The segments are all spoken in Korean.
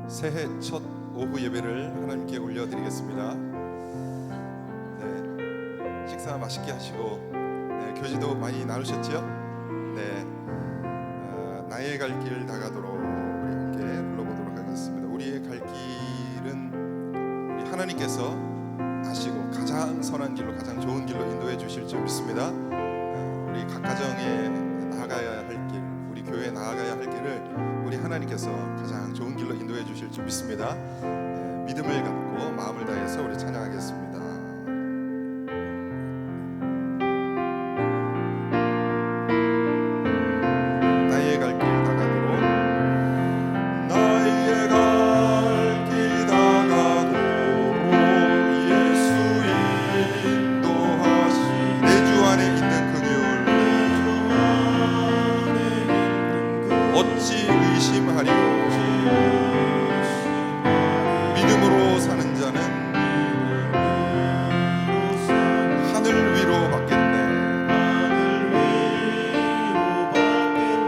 새해 첫 오후 예배를 하나님께 올려드리겠습니다. 식사 맛있게 하시고 교제도 많이 나누셨죠? 나의 갈 길 다가도록 우리 함께 불러보도록 하겠습니다. 우리의 갈 길은 우리 하나님께서 아시고 가장 선한 길로, 가장 좋은 길로 인도해 주실 줄 믿습니다. 우리 각 가정에 나아가야 할 길, 우리 교회에 나아가야 할 길을 우리 하나님께서 가장 좋은 길로 인도해 주실 줄 믿습니다. 믿음을 갖고 마음을 다해서 우리 찬양하겠습니다. 나의 갈 길 다가도록, 나의 갈 길 다가도록 예수 인도하시. 내 주 안에 있는 그늘 어찌 의심하리요. 믿음으로 사는 자는 하늘 위로 받겠네.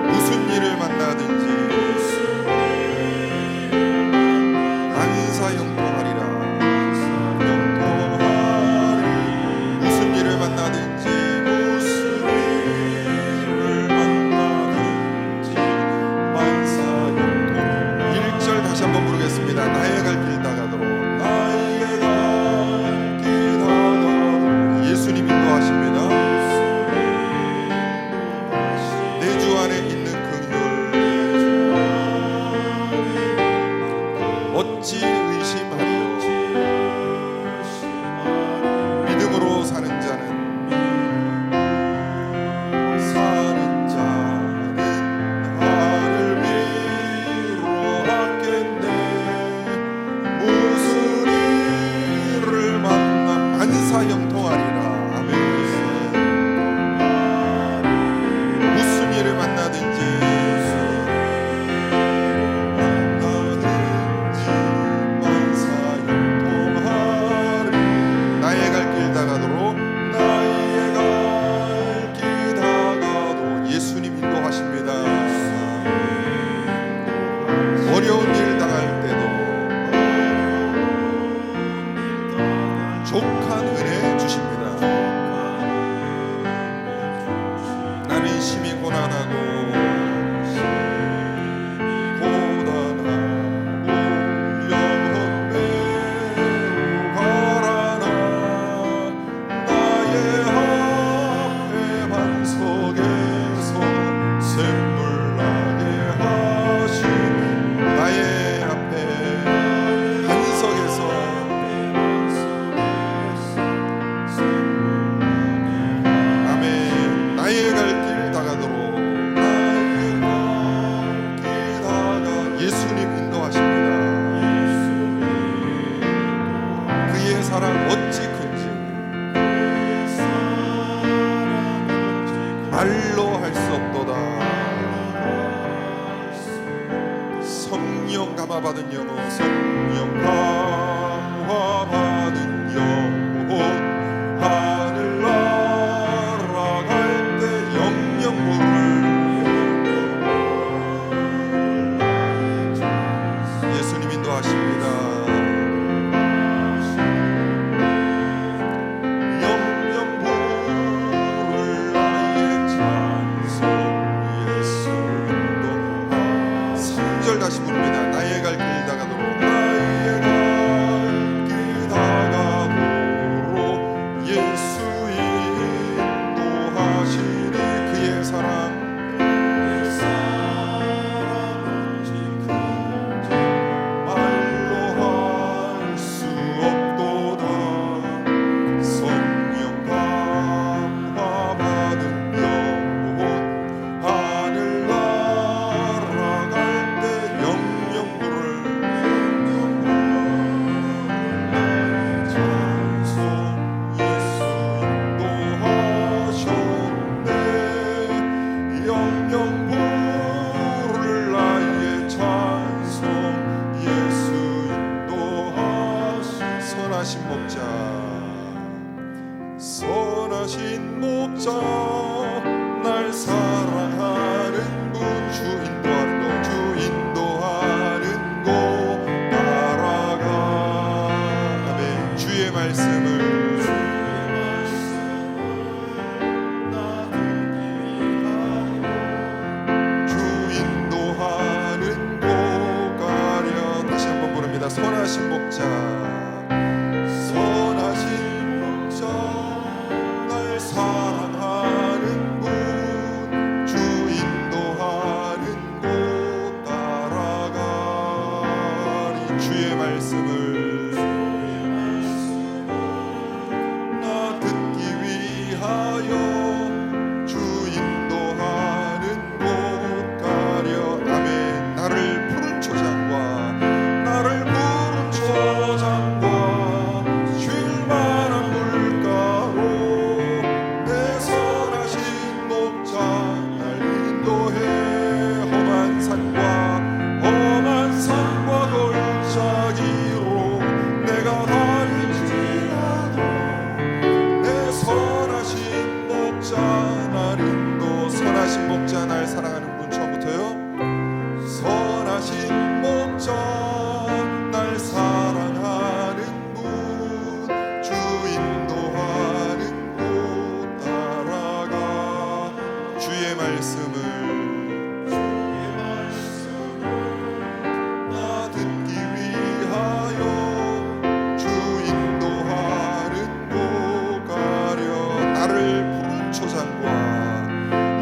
무슨 일을 만나든지 만사 형통하리라. 무슨 일을 만나든지, 무슨 일을 만나든지 만사 형통. 1절 다시 한번 부르겠습니다. 나의 갈 길 다가도록, 나의 갈 길 다가도록 예수님 인도하십니다. 내 주 안에 있는 그늘 어찌 의심하리요. 믿음으로 사는 자는 하늘 위로 받겠네. 무슨 일을 만나 만사 형통하리라. 아멘. 무슨 일을 만나든지 만사 형통하리. 나의 갈 길 다가도록, 나의 갈 길 다가도록 예수님 인도하십니다. 어려운 일 당할 때도 족한 은혜 주십니다. 나는 심히 고난하고 영혼 매우 바라나. 나의 앞에 반석에서 샘물 나게 하신, 나의 앞에 반석에서 아멘. 나의 갈 길 다가도록, 나의 갈 길 다가 예수님 인도하십니다. 그의 사랑 어찌 큰지 말로 할 수 없도다. 성령 감화받은 영혼, 성령 감화받은 영혼, 하늘 날아갈 때 영영물을 예수님 인도하십니다. 영영물을 나의 찬송 예수 인도. 3절 다시 부릅니다. 나의 갈 길 다가도록, 나의 갈 선하신 목자, 선하신 목자, 날 사랑하는 분, 주 인도하는 곳 따라가리. 주의 말씀을 나 듣기 위하여 주 인도하는 곳 가려. 아멘. 나를 푸른 초장과 나를 푸른 초장과 쉴 만한 물가로 내 선하신 목자 날 인도해. 험한 산과 골짜기로 내가 다닐지라도 내 선하신 목자 날 인도. 선하신 목자 날 사랑하는 분. 처음부터요. 선하신 목자 날 사랑하는 분, 주 인도하는 곳 따라가. 주의 말씀을 나 듣기 위하여 주 인도하는 곳 가려. 나를 푸른 초장과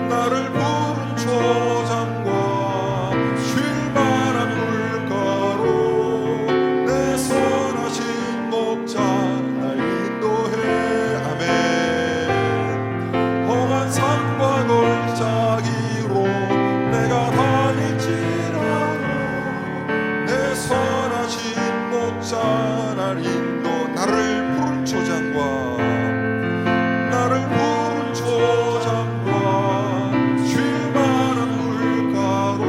나를 푸른 초장과 쉴 만한 물가로 내 선하신 목자 날 인도해. 아멘. 험한 산과 골짜기로 내가 다닐지라도 내 선하신 목자 날 인도. 나를 푸른 초장과 나를 푸른 초장과 쉴 만한 물가로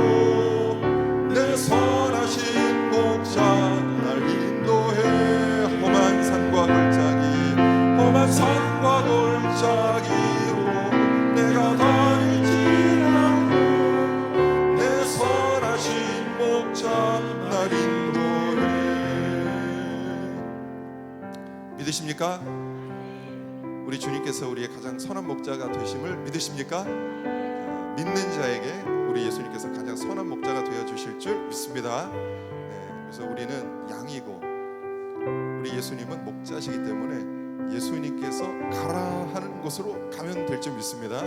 내 선하신 목자 날 인도해. 험한 산과 골짜기로 내가 다닐지라도 내 선하신 목자 날 인도해. 믿으십니까? 우리 주님께서 우리의 가장 선한 목자가 되심을 믿으십니까? 믿는 자에게 우리 예수님께서 가장 선한 목자가 되어 주실 줄 믿습니다. 그래서 우리는 양이고 우리 예수님은 목자시기 때문에 예수님께서 가라 하는 곳으로 가면 될 줄 믿습니다.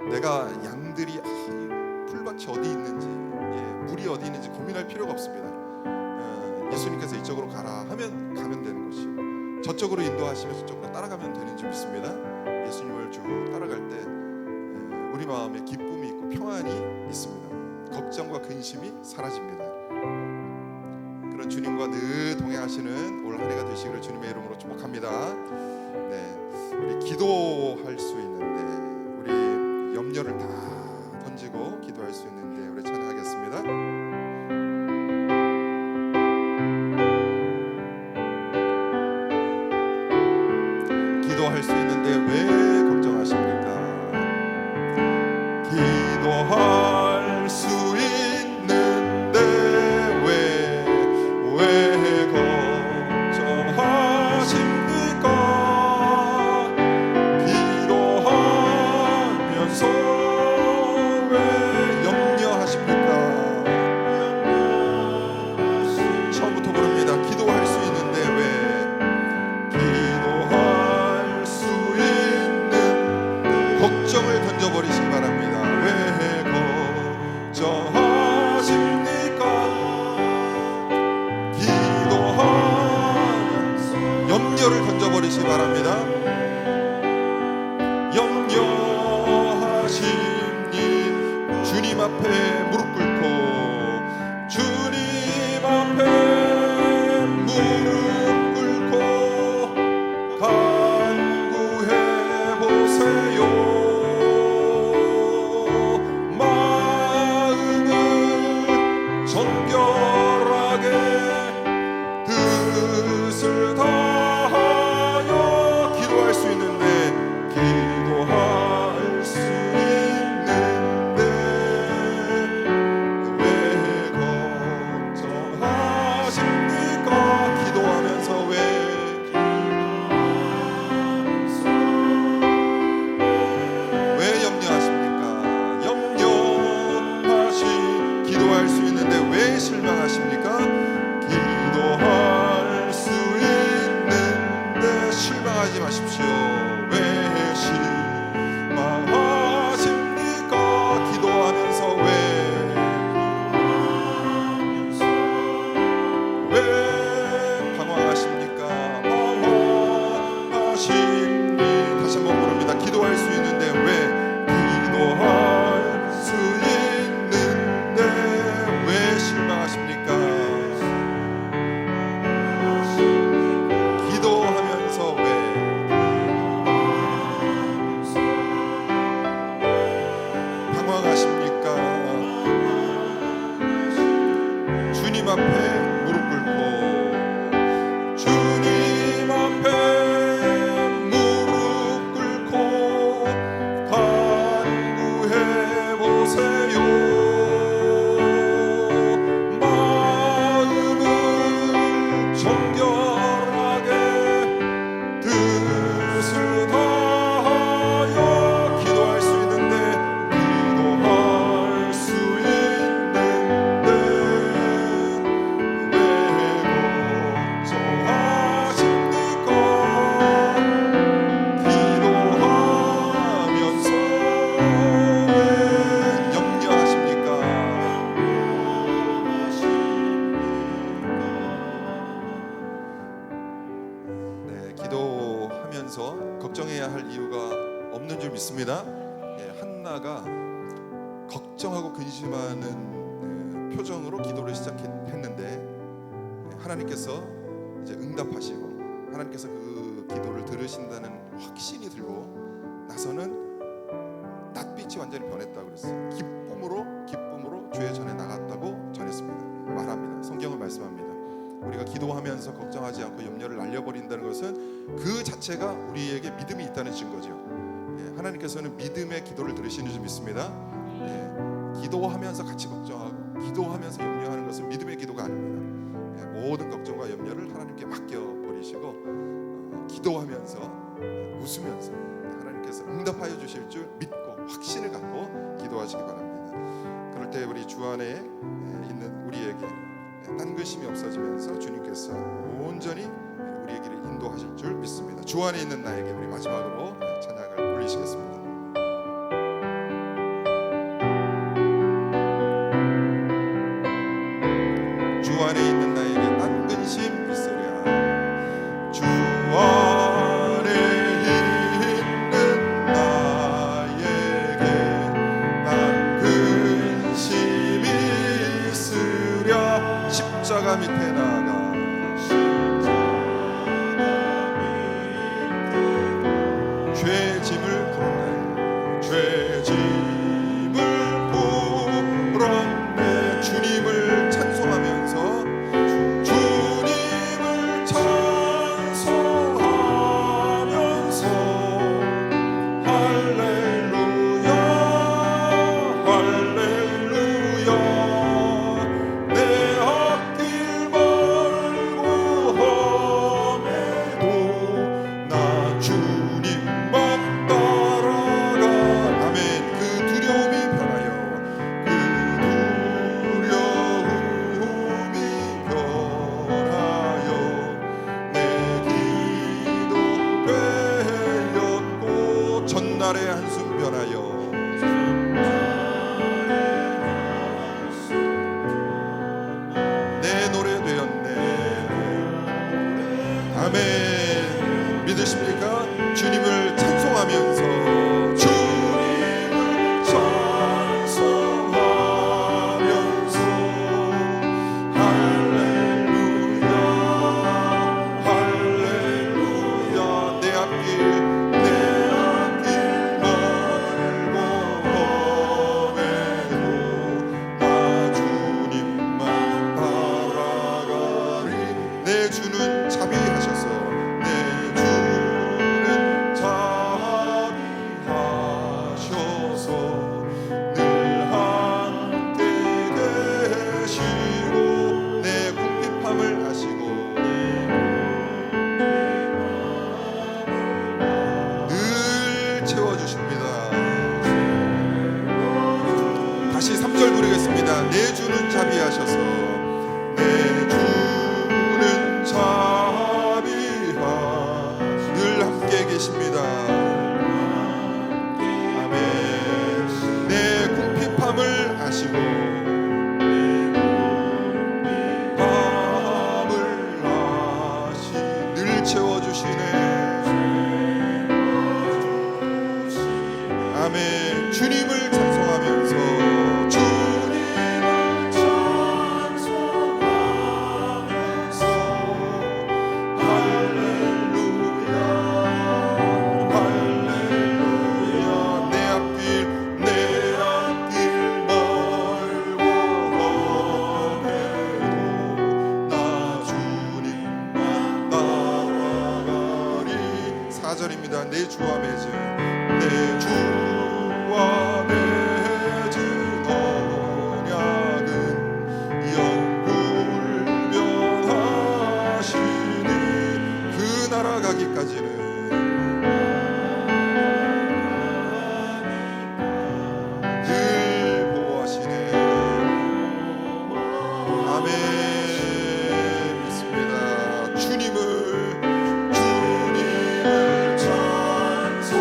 내가 양들이 풀밭이 어디 있는지, 물이 어디 있는지 고민할 필요가 없습니다. 예수님께서 이쪽으로 가라 하면 가면 되는 것이고, 저쪽으로 인도하시면 저쪽으로 따라가면 되는 줄 믿습니다. 예수님을 쭉 따라갈 때 우리 마음에 기쁨이 있고 평안이 있습니다. 걱정과 근심이 사라집니다. 그런 주님과 늘 동행하시는 올 한 해가 되시기를 주님의 이름으로 축복합니다. 우리 기도할 수 있는데, 우리 염려를 다 던지고 기도할 수 있는데 우리 찬양하겠습니다. 기도할 수 있는데 왜 걱정하십니까? 기도할 수 있는데 왜 걱정하십니까? 기도하면서 왜 염려하십니까? 처음부터 부릅니다. 기도할 수 있는데 왜 걱정을 던져버리시기 바랍니다. 왜 걱정하십니까? 기도하면서 염려를 던져버리시기 바랍니다. 염려하시니 주님 앞에 무릎 꿇고 주님 앞에 무릎 꿇고 간구해 보세요. 정결하게 뜻을 다하여 기도할 수 있는데 왜 걱정하십니까? 기도하면서 왜 염려하십니까? 기도할 수 있는데 왜 실망하십니까? 기도하 있습니다. 한나가 걱정하고 근심하는 표정으로 기도를 시작했는데 하나님께서 이제 응답하시고 하나님께서 그 기도를 들으신다는 확신이 들고 나서는 낯빛이 완전히 변했다고 그랬어요. 기쁨으로 주의 전에 나갔다고 전했습니다. 말합니다. 성경은 말씀합니다. 우리가 기도하면서 걱정하지 않고 염려를 날려버린다는 것은 그 자체가 우리에게 믿음이 있다는 증거죠. 하나님께서는 믿음의 기도를 들으시는 줄 믿습니다. 기도하면서 같이 걱정하고 기도하면서 염려하는 것은 믿음의 기도가 아닙니다. 모든 걱정과 염려를 하나님께 맡겨버리시고 기도하면서 웃으면서 하나님께서 응답하여 주실 줄 믿고 확신을 갖고 기도하시기 바랍니다. 그럴 때 우리 주 안에 있는 우리에게 딴근심이 없어지면서 주님께서 온전히 우리의 길을 인도하실 줄 믿습니다. 주 안에 있는 나에게 우리 마지막으로 찬양을 올리시겠습니다. 주 안에 있는 나에게 딴근심 있으랴. 주 안에 있는 나에게 딴근심이 있으랴. 십자가 밑에 나가 죄짐을 풀었네. 죄짐을 풀었네. 주님을 찬송하면서 주님을 찬송하면서 할렐루야 할렐루야. 내 앞길 멀고 험해도 나 주님만 따라가. 아멘. 그 두려움이 변하여 그 두려움이 변하여 내 기도 되었고 전날의 한숨 변하여 내 노래 되었네. 아멘. 믿으십니까? 주님을 찬송하면서 주님을 찬송하면서 할렐루야 할렐루야. 내 앞길 멀고 험해도 나 주님만 따라가리. 내 주는 자비하셔서 내 주는 자비하셔서 늘 함께 계시고 내 궁핍함을 아시고 늘 채워주십니다. 다시 3절 부르겠습니다. 내 주는 자비하셔서 내 주는 자비하 늘 함께 계십니다. 아멘. 내 궁핍함을 아시고 밤을 아시 늘 채워주시네. 아멘. 주님을 찬송하면서 주님을 찬송하면서 할렐루야 할렐루야. 내 앞길 멀고 험해도 나 주님만 따라가리. 4절입니다. 내 주와 맺은 내 주와 맺은 언약은 영불변하시니 그 나라 가기까지는 늘 보호하시네. 아멘. 믿습니다. 주님을 찬송하면서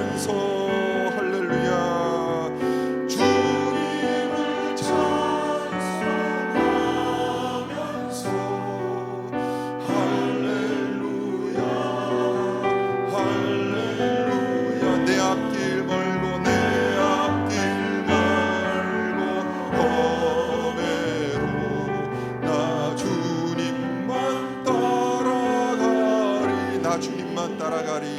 찬양하면서 할렐루야 주님을 찬송하면서 할렐루야 할렐루야 내 앞길 멀고 내 앞길 멀고 험해로 나 주님만 따라가리 나 주님만 따라가리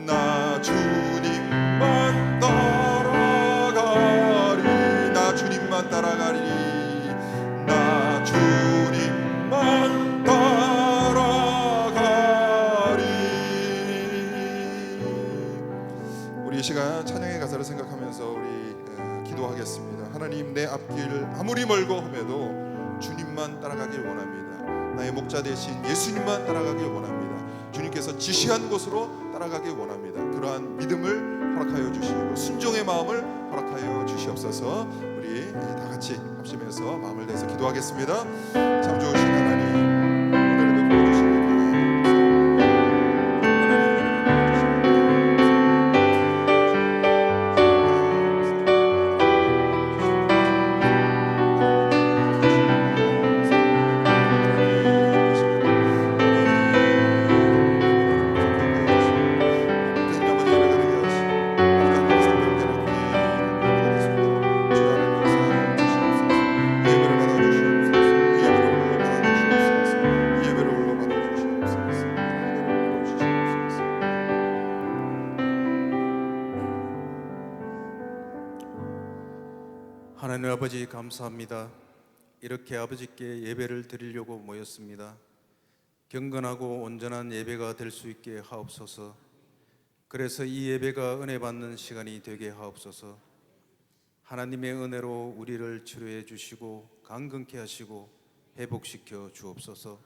나 주님만 따라가리 나 주님만 따라가리 나 주님만 따라가리. 우리 이 시간 찬양의 가사를 생각하면서 우리 기도하겠습니다. 하나님 내 앞길 아무리 멀고 험해도 주님만 따라가길 원합니다. 나의 목자 대신 예수님만 따라가길 원합니다. 주님께서 지시한 곳으로 따라가길 원합니다. 그러한 믿음을 허락하여 주시고 순종의 마음을 허락하여 주시옵소서. 우리 다 같이 합심해서 마음을 내서 기도하겠습니다. 참 좋으신 하나님 오늘 예배 부어주시니 하나님 아버지 감사합니다. 이렇게 아버지께 예배를 드리려고 모였습니다. 경건하고 온전한 예배가 될 수 있게 하옵소서. 그래서 이 예배가 은혜 받는 시간이 되게 하옵소서. 하나님의 은혜로 우리를 치료해 주시고 강건케 하시고 회복시켜 주옵소서.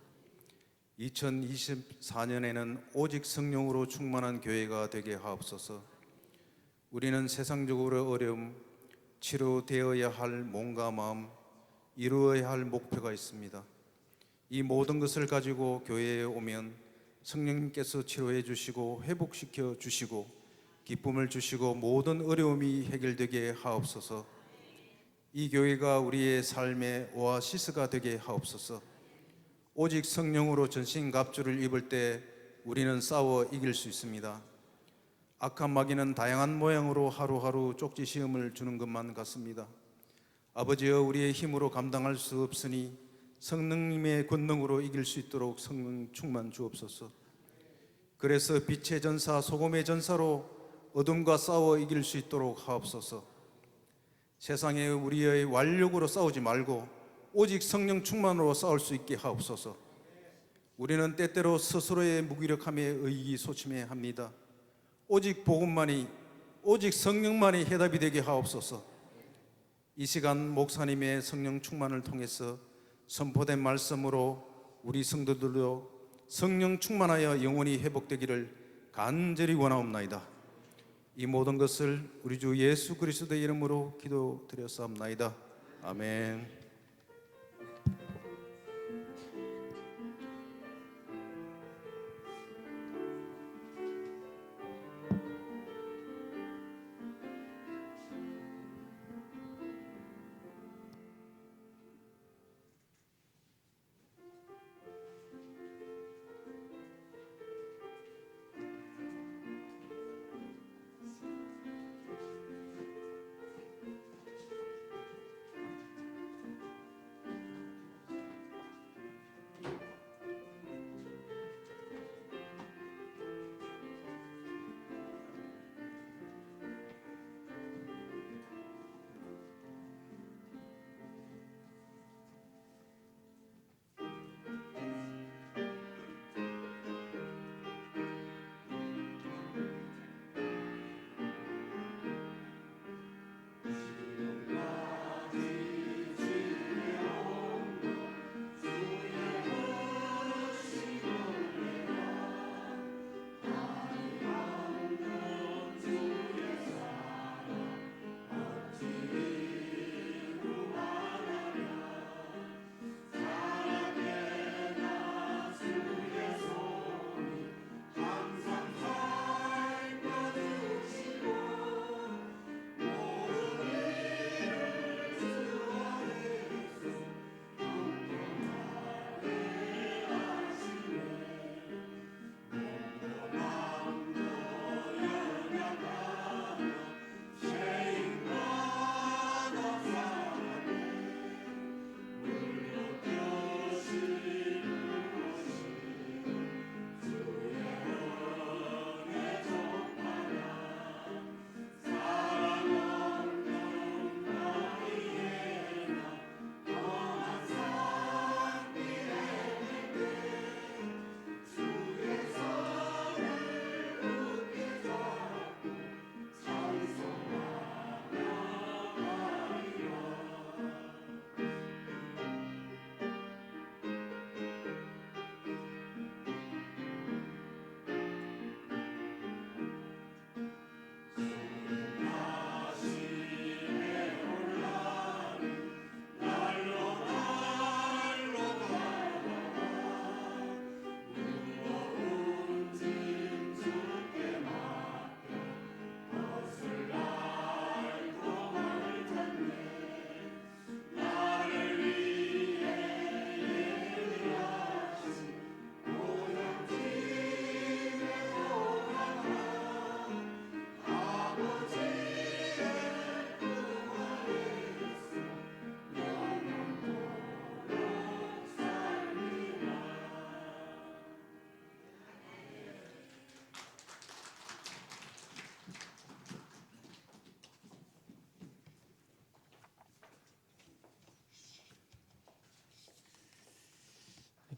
2024년에는 오직 성령으로 충만한 교회가 되게 하옵소서. 우리는 세상적으로 어려움, 치료되어야 할 몸과 마음, 이루어야 할 목표가 있습니다. 이 모든 것을 가지고 교회에 오면 성령님께서 치료해 주시고 회복시켜 주시고 기쁨을 주시고 모든 어려움이 해결되게 하옵소서. 이 교회가 우리의 삶의 오아시스가 되게 하옵소서. 오직 성령으로 전신갑주를 입을 때 우리는 싸워 이길 수 있습니다. 악한 마귀는 다양한 모양으로 하루하루 쪽지 시험을 주는 것만 같습니다. 아버지여 우리의 힘으로 감당할 수 없으니 성령님의 권능으로 이길 수 있도록 성령 충만 주옵소서. 그래서 빛의 전사 소금의 전사로 어둠과 싸워 이길 수 있도록 하옵소서. 세상에 우리의 완력으로 싸우지 말고 오직 성령 충만으로 싸울 수 있게 하옵소서. 우리는 때때로 스스로의 무기력함에 의기소침해 합니다. 오직 복음만이, 오직 성령만이 해답이 되게 하옵소서. 이 시간 목사님의 성령 충만을 통해서 선포된 말씀으로 우리 성도들도 성령 충만하여 영혼이 회복되기를 간절히 원하옵나이다. 이 모든 것을 우리 주 예수 그리스도의 이름으로 기도드렸사옵나이다. 아멘.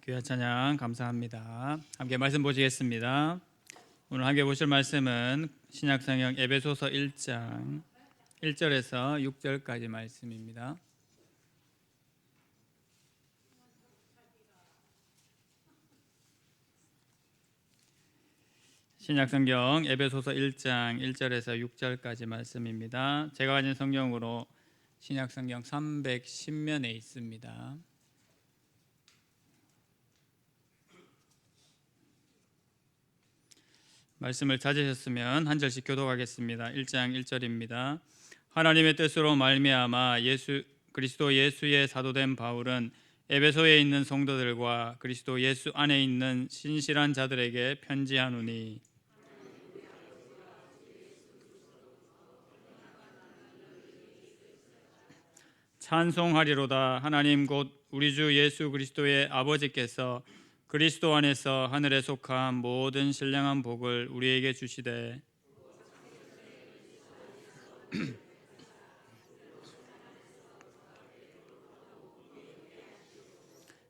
귀한 찬양 감사합니다. 함께 말씀 보시겠습니다. 오늘 함께 보실 말씀은 신약성경 에베소서 1장 1절에서 6절까지 말씀입니다. 신약성경 에베소서 1장 1절에서 6절까지 말씀입니다. 제가 가진 성경으로 신약성경 310면에 있습니다. 말씀을 찾으셨으면 한 절씩 교독하겠습니다. 1장 1절입니다. 하나님의 뜻으로 말미암아 그리스도 예수의 사도된 바울은 에베소에 있는 성도들과 그리스도 예수 안에 있는 신실한 자들에게 편지하노니 찬송하리로다. 하나님 곧 우리 주 예수 그리스도의 아버지께서 그리스도 안에서 하늘에 속한 모든 신령한 복을 우리에게 주시되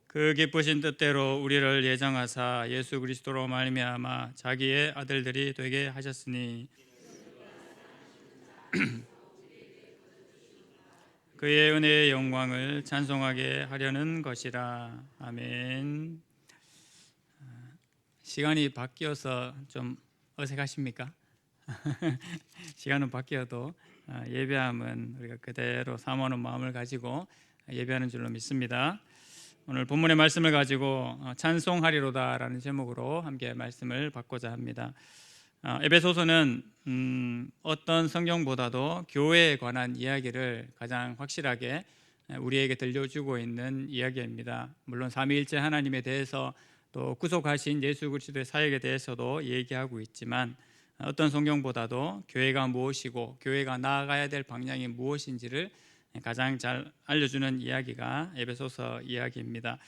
그 기쁘신 뜻대로 우리를 예정하사 예수 그리스도로 말미암아 자기의 아들들이 되게 하셨으니 그의 은혜의 영광을 찬송하게 하려는 것이라. 아멘. 시간이 바뀌어서 좀 어색하십니까? 시간은 바뀌어도 예배함은 우리가 그대로 사모하는 마음을 가지고 예배하는 줄로 믿습니다. 오늘 본문의 말씀을 가지고 찬송하리로다라는 제목으로 함께 말씀을 받고자 합니다. 에베소서는 어떤 성경보다도 교회에 관한 이야기를 가장 확실하게 우리에게 들려주고 있는 이야기입니다. 물론 삼위일체 하나님에 대해서 또 구속하신 예수 그리스도의 사역에 대해서도 얘기하고 있지만 어떤 성경보다도 교회가 무엇이고 교회가 나아가야 될 방향이 무엇인지를 가장 잘 알려주는 이야기가 에베소서 이야기입니다.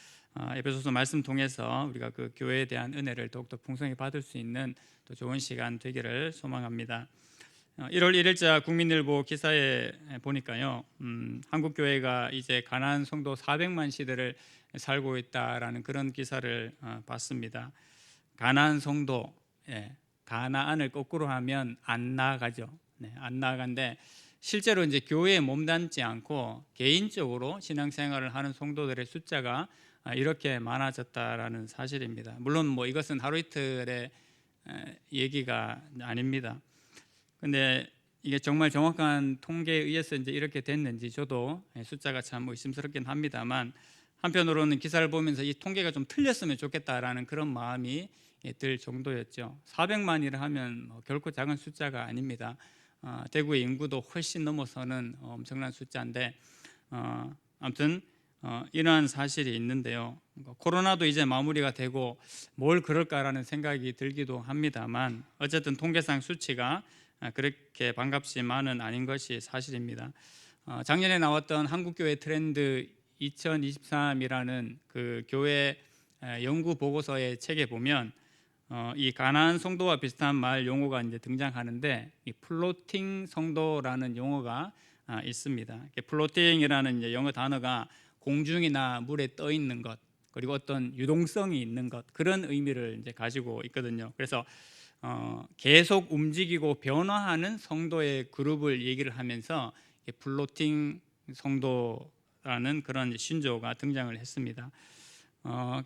에베소서 말씀 통해서 우리가 그 교회에 대한 은혜를 더욱더 풍성히 받을 수 있는 또 좋은 시간 되기를 소망합니다. 1월 1일자 국민일보 기사에 보니까요, 한국 교회가 이제 가나안 성도 400만 시대를 살고 있다라는 그런 기사를 봤습니다. 가나안 성도, 가나안을 거꾸로 하면 안 나아가죠. 안 나아간데 실제로 이제 교회에 몸담지 않고 개인적으로 신앙생활을 하는 성도들의 숫자가 이렇게 많아졌다라는 사실입니다. 물론 뭐 이것은 하루 이틀의 얘기가 아닙니다. 근데 이게 정말 정확한 통계에 의해서 이제 이렇게 됐는지 저도 숫자가 참 의심스럽긴 합니다만, 한편으로는 기사를 보면서 이 통계가 좀 틀렸으면 좋겠다라는 그런 마음이 들 정도였죠. 400만이라 하면 결코 작은 숫자가 아닙니다. 대구의 인구도 훨씬 넘어서는 엄청난 숫자인데 아무튼 이러한 사실이 있는데요. 코로나도 이제 마무리가 되고 뭘 그럴까라는 생각이 들기도 합니다만 어쨌든 통계상 수치가 그렇게 반갑지만은 아닌 것이 사실입니다. 작년에 나왔던 한국교회 트렌드 2023이라는 그 교회 연구 보고서의 책에 보면 이 가나안 성도와 비슷한 말 용어가 이제 등장하는데 이 플로팅 성도라는 용어가 있습니다. 플로팅이라는 이제 영어 단어가 공중이나 물에 떠 있는 것, 그리고 어떤 유동성이 있는 것, 그런 의미를 이제 가지고 있거든요. 그래서 계속 움직이고 변화하는 성도의 그룹을 얘기를 하면서 플로팅 성도라는 그런 신조어가 등장을 했습니다.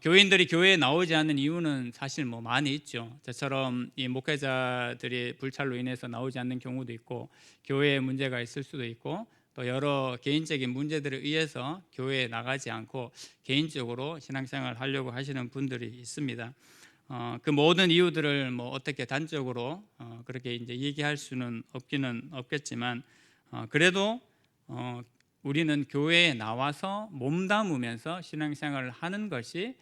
교인들이 교회에 나오지 않는 이유는 사실 뭐 많이 있죠. 저처럼 이 목회자들이 불찰로 인해서 나오지 않는 경우도 있고, 교회에 문제가 있을 수도 있고, 또 여러 개인적인 문제들에 의해서 교회에 나가지 않고 개인적으로 신앙생활을 하려고 하시는 분들이 있습니다. 그 모든 이유들을 뭐 어떻게 단적으로 그렇게 이제 얘기할 수는 없겠지만 그래도 우리는 교회에 나와서 몸담으면서 신앙생활을 하는 것이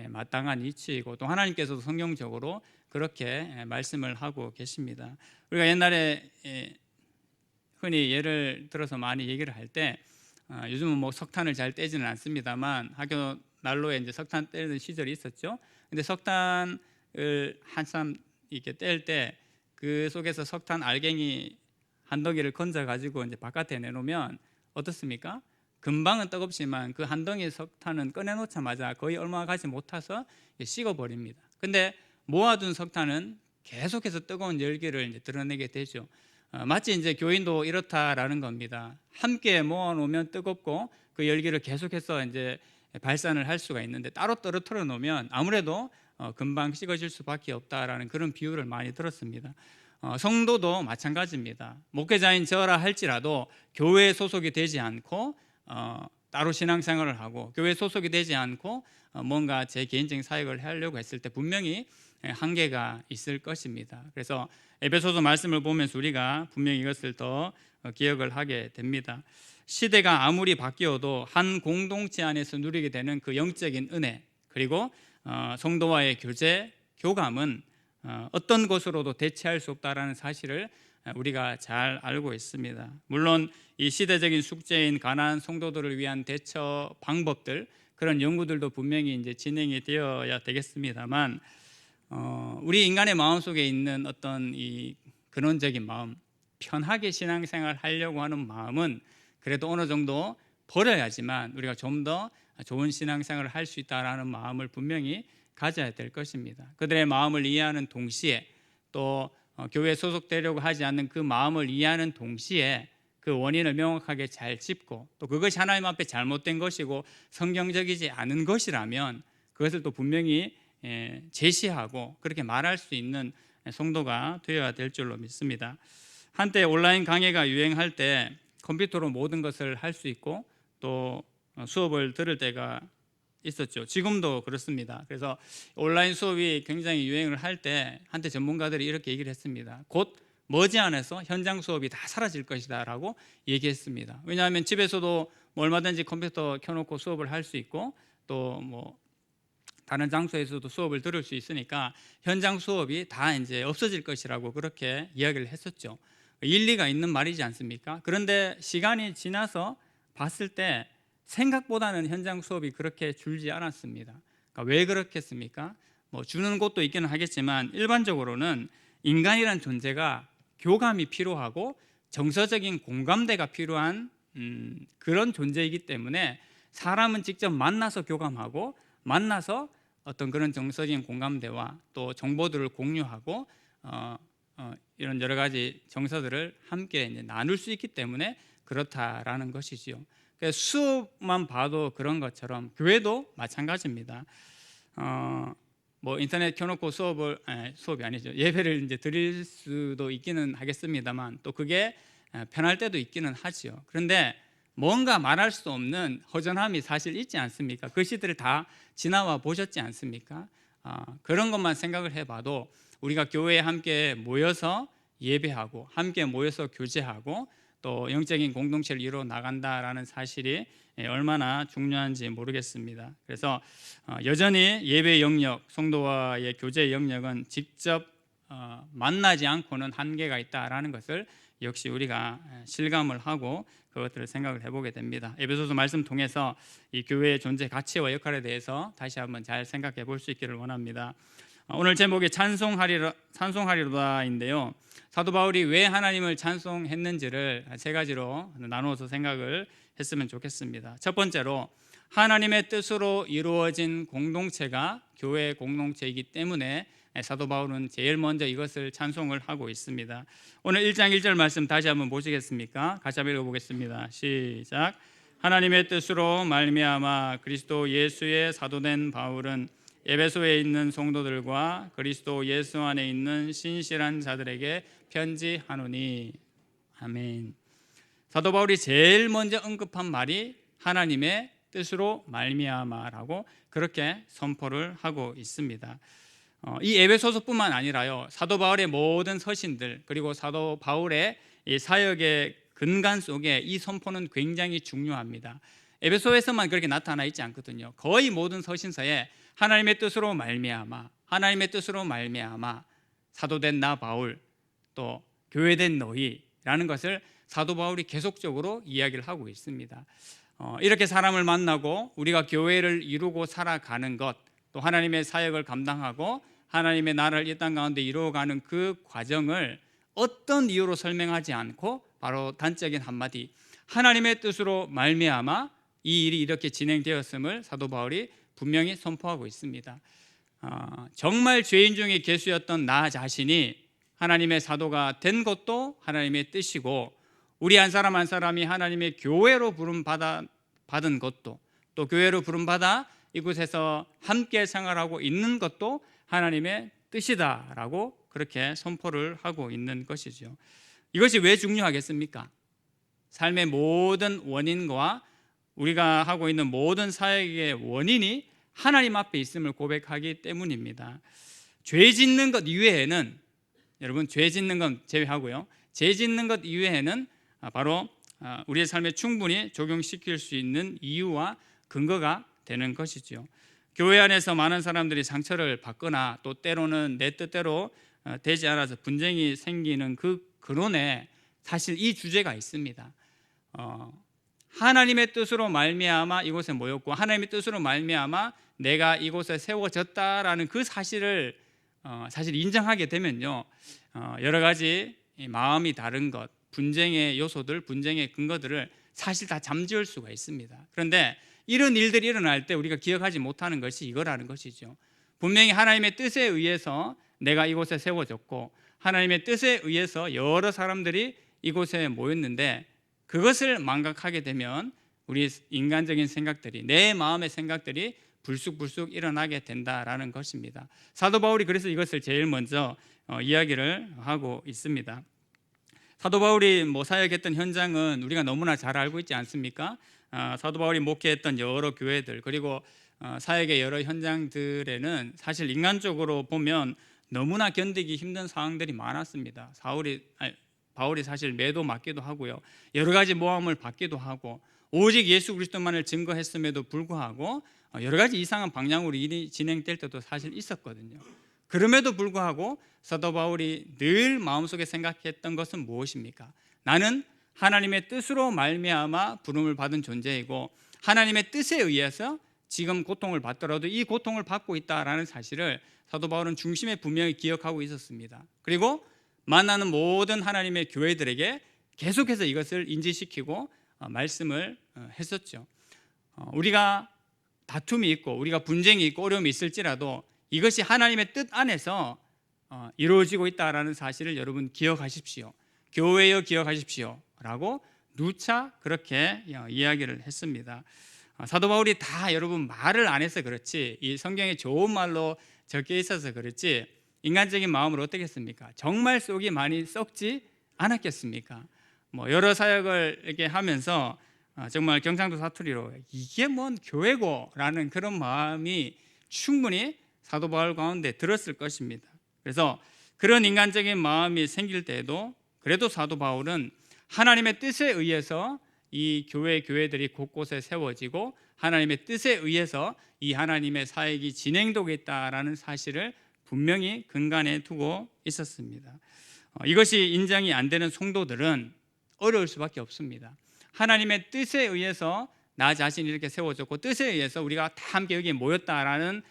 마땅한 이치이고, 또 하나님께서도 성경적으로 그렇게 말씀을 하고 계십니다. 우리가 옛날에 흔히 예를 들어서 많이 얘기를 할 때 요즘은 뭐 석탄을 잘 떼지는 않습니다만 학교 난로에 이제 석탄 떼는 시절이 있었죠. 근데 석탄을 한참 이렇게 뗄 때 그 속에서 석탄 알갱이 한 덩이를 건져 가지고 이제 바깥에 내놓으면 어떻습니까? 금방은 뜨겁지만 그 한 덩이 석탄은 꺼내놓자마자 거의 얼마 가지 못해서 식어버립니다. 근데 모아둔 석탄은 계속해서 뜨거운 열기를 이제 드러내게 되죠. 마치 이제 교인도 이렇다라는 겁니다. 함께 모아놓으면 뜨겁고 그 열기를 계속해서 이제 발산을 할 수가 있는데 따로 떨어뜨려 놓으면 아무래도 금방 식어질 수밖에 없다라는 그런 비유를 많이 들었습니다. 성도도 마찬가지입니다. 목회자인 저라 할지라도 교회에 소속이 되지 않고 따로 신앙생활을 하고 교회에 소속이 되지 않고 뭔가 제 개인적인 사역을 하려고 했을 때 분명히 한계가 있을 것입니다. 그래서 에베소서 말씀을 보면서 우리가 분명히 이것을 더 기억을 하게 됩니다. 시대가 아무리 바뀌어도 한 공동체 안에서 누리게 되는 그 영적인 은혜, 그리고 성도와의 교제, 교감은 어떤 것으로도 대체할 수 없다라는 사실을 우리가 잘 알고 있습니다. 물론 이 시대적인 숙제인 가난한 성도들을 위한 대처 방법들, 그런 연구들도 분명히 이제 진행이 되어야 되겠습니다만, 우리 인간의 마음속에 있는 어떤 이 근원적인 마음, 편하게 신앙생활 하려고 하는 마음은 그래도 어느 정도 버려야지만 우리가 좀 더 좋은 신앙생활을 할 수 있다라는 마음을 분명히 가져야 될 것입니다. 그들의 마음을 이해하는 동시에 또 교회에 소속되려고 하지 않는 그 마음을 이해하는 동시에 그 원인을 명확하게 잘 짚고, 또 그것이 하나님 앞에 잘못된 것이고 성경적이지 않은 것이라면 그것을 또 분명히 제시하고 그렇게 말할 수 있는 성도가 되어야 될 줄로 믿습니다. 한때 온라인 강의가 유행할 때 컴퓨터로 모든 것을 할 수 있고 또 수업을 들을 때가 있었죠. 지금도 그렇습니다. 그래서 온라인 수업이 굉장히 유행을 할 때 한때 전문가들이 이렇게 얘기를 했습니다. 곧 머지않아서 현장 수업이 다 사라질 것이다 라고 얘기했습니다. 왜냐하면 집에서도 얼마든지 컴퓨터 켜놓고 수업을 할 수 있고 또 뭐 다른 장소에서도 수업을 들을 수 있으니까 현장 수업이 다 이제 없어질 것이라고 그렇게 이야기를 했었죠. 일리가 있는 말이지 않습니까? 그런데 시간이 지나서 봤을 때 생각보다는 현장 수업이 그렇게 줄지 않았습니다. 그러니까 왜 그렇겠습니까? 뭐 주는 곳도 있기는 하겠지만 일반적으로는 인간이란 존재가 교감이 필요하고 정서적인 공감대가 필요한 그런 존재이기 때문에 사람은 직접 만나서 교감하고 만나서 어떤 그런 정서적인 공감대와 또 정보들을 공유하고 이런 여러 가지 정서들을 함께 이제 나눌 수 있기 때문에 그렇다라는 것이지요. 그래서 수업만 봐도 그런 것처럼 교회도 마찬가지입니다. 뭐 인터넷 켜놓고 수업이 아니죠. 예배를 이제 드릴 수도 있기는 하겠습니다만 또 그게 편할 때도 있기는 하지요. 그런데 뭔가 말할 수 없는 허전함이 사실 있지 않습니까? 그 시대를 다 지나와 보셨지 않습니까? 그런 것만 생각을 해봐도 우리가 교회에 함께 모여서 예배하고 함께 모여서 교제하고 또 영적인 공동체를 이루어 나간다라는 사실이 얼마나 중요한지 모르겠습니다. 그래서 여전히 예배 영역, 성도와의 교제 영역은 직접 만나지 않고는 한계가 있다라는 것을 역시 우리가 실감을 하고 그것들을 생각을 해보게 됩니다. 에베소서 말씀 통해서 이 교회의 존재 가치와 역할에 대해서 다시 한번 잘 생각해 볼 수 있기를 원합니다. 오늘 제목이 찬송하리로다인데요. 사도 바울이 왜 하나님을 찬송했는지를 세 가지로 나누어서 생각을 했으면 좋겠습니다. 첫 번째로 하나님의 뜻으로 이루어진 공동체가 교회 공동체이기 때문에 사도 바울은 제일 먼저 이것을 찬송을 하고 있습니다. 오늘 1장 1절 말씀 다시 한번 보시겠습니까? 같이 한번 읽어보겠습니다. 시작. 하나님의 뜻으로 말미암아 그리스도 예수의 사도된 바울은 에베소에 있는 성도들과 그리스도 예수 안에 있는 신실한 자들에게 편지하노니. 아멘. 사도 바울이 제일 먼저 언급한 말이 하나님의 뜻으로 말미암아라고 그렇게 선포를 하고 있습니다. 이 에베소서뿐만 아니라요, 사도 바울의 모든 서신들 그리고 사도 바울의 이 사역의 근간 속에 이 선포는 굉장히 중요합니다. 에베소에서만 그렇게 나타나 있지 않거든요. 거의 모든 서신서에 하나님의 뜻으로 말미암아, 하나님의 뜻으로 말미암아 사도된 나 바울, 또 교회된 너희라는 것을 사도 바울이 계속적으로 이야기를 하고 있습니다. 이렇게 사람을 만나고 우리가 교회를 이루고 살아가는 것, 또 하나님의 사역을 감당하고 하나님의 나라를 이 땅 가운데 이루어가는 그 과정을 어떤 이유로 설명하지 않고 바로 단적인 한마디, 하나님의 뜻으로 말미암아 이 일이 이렇게 진행되었음을 사도 바울이 분명히 선포하고 있습니다. 정말 죄인 중에 괴수였던 나 자신이 하나님의 사도가 된 것도 하나님의 뜻이고, 우리 한 사람 한 사람이 하나님의 교회로 받은 것도, 또 교회로 부름받아 이곳에서 함께 생활하고 있는 것도 하나님의 뜻이다라고 그렇게 선포를 하고 있는 것이죠. 이것이 왜 중요하겠습니까? 삶의 모든 원인과 우리가 하고 있는 모든 사역의 원인이 하나님 앞에 있음을 고백하기 때문입니다. 죄 짓는 것 이외에는, 여러분, 죄 짓는 건 제외하고요, 죄 짓는 것 이외에는 바로 우리의 삶에 충분히 적용시킬 수 있는 이유와 근거가 되는 것이죠. 교회 안에서 많은 사람들이 상처를 받거나 또 때로는 내 뜻대로 되지 않아서 분쟁이 생기는 그 근원에 사실 이 주제가 있습니다. 하나님의 뜻으로 말미암아 이곳에 모였고, 하나님의 뜻으로 말미암아 내가 이곳에 세워졌다라는 그 사실을 사실 인정하게 되면요, 여러 가지 마음이 다른 것, 분쟁의 요소들, 분쟁의 근거들을 사실 다 잠재울 수가 있습니다. 그런데 이런 일들이 일어날 때 우리가 기억하지 못하는 것이 이거라는 것이죠. 분명히 하나님의 뜻에 의해서 내가 이곳에 세워졌고, 하나님의 뜻에 의해서 여러 사람들이 이곳에 모였는데, 그것을 망각하게 되면 우리 인간적인 생각들이, 내 마음의 생각들이 불쑥불쑥 일어나게 된다라는 것입니다. 사도 바울이 그래서 이것을 제일 먼저 이야기를 하고 있습니다. 사도 바울이 사역했던 현장은 우리가 너무나 잘 알고 있지 않습니까? 사도 바울이 목회했던 여러 교회들, 그리고 사역의 여러 현장들에는 사실 인간적으로 보면 너무나 견디기 힘든 상황들이 많았습니다. 바울이 사실 매도 맞기도 하고요, 여러 가지 모함을 받기도 하고, 오직 예수 그리스도만을 증거했음에도 불구하고 여러 가지 이상한 방향으로 일이 진행될 때도 사실 있었거든요. 그럼에도 불구하고 사도 바울이 늘 마음속에 생각했던 것은 무엇입니까? 나는 하나님의 뜻으로 말미암아 부름을 받은 존재이고, 하나님의 뜻에 의해서 지금 고통을 받더라도 이 고통을 받고 있다라는 사실을 사도 바울은 중심에 분명히 기억하고 있었습니다. 그리고 만나는 모든 하나님의 교회들에게 계속해서 이것을 인지시키고 말씀을 했었죠. 우리가 다툼이 있고 우리가 분쟁이 있고 어려움이 있을지라도 이것이 하나님의 뜻 안에서 이루어지고 있다라는 사실을 여러분 기억하십시오. 교회여 기억하십시오 라고 누차 그렇게 이야기를 했습니다. 사도 바울이 다 여러분 말을 안 해서 그렇지, 이 성경에 좋은 말로 적혀 있어서 그렇지, 인간적인 마음으로 어떻겠습니까? 정말 속이 많이 썩지 않았겠습니까? 여러 사역을 이렇게 하면서 정말 경상도 사투리로 이게 뭔 교회고 라는 그런 마음이 충분히 사도 바울 가운데 들었을 것입니다. 그래서 그런 인간적인 마음이 생길 때에도 그래도 사도 바울은 하나님의 뜻에 의해서 이 교회들이 곳곳에 세워지고, 하나님의 뜻에 의해서 이 하나님의 사역이 진행되고 있다라는 사실을 분명히 근간에 두고 있었습니다. 이것이 인정이 안 되는 성도들은 어려울 수밖에 없습니다. 하나님의 뜻에 의해서 나 자신이 이렇게 세워졌고, 뜻에 의해서 우리가 다 함께 여기에 모였다라는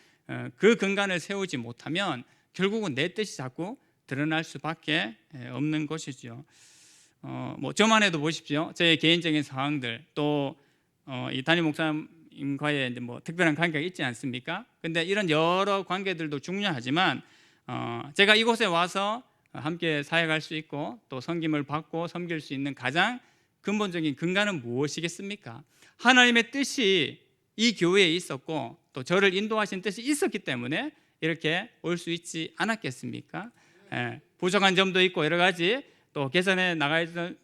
그 근간을 세우지 못하면 결국은 내 뜻이 자꾸 드러날 수밖에 없는 것이죠. 저만 해도 보십시오. 제 개인적인 상황들, 또 이 담임 목사님과의 특별한 관계가 있지 않습니까? 근데 이런 여러 관계들도 중요하지만 제가 이곳에 와서 함께 사역할 수 있고 또 섬김을 받고 섬길 수 있는 가장 근본적인 근간은 무엇이겠습니까? 하나님의 뜻이 이 교회에 있었고 또 저를 인도하신 뜻이 있었기 때문에 이렇게 올 수 있지 않았겠습니까? 부족한 점도 있고 여러 가지 또 개선해 나가야 될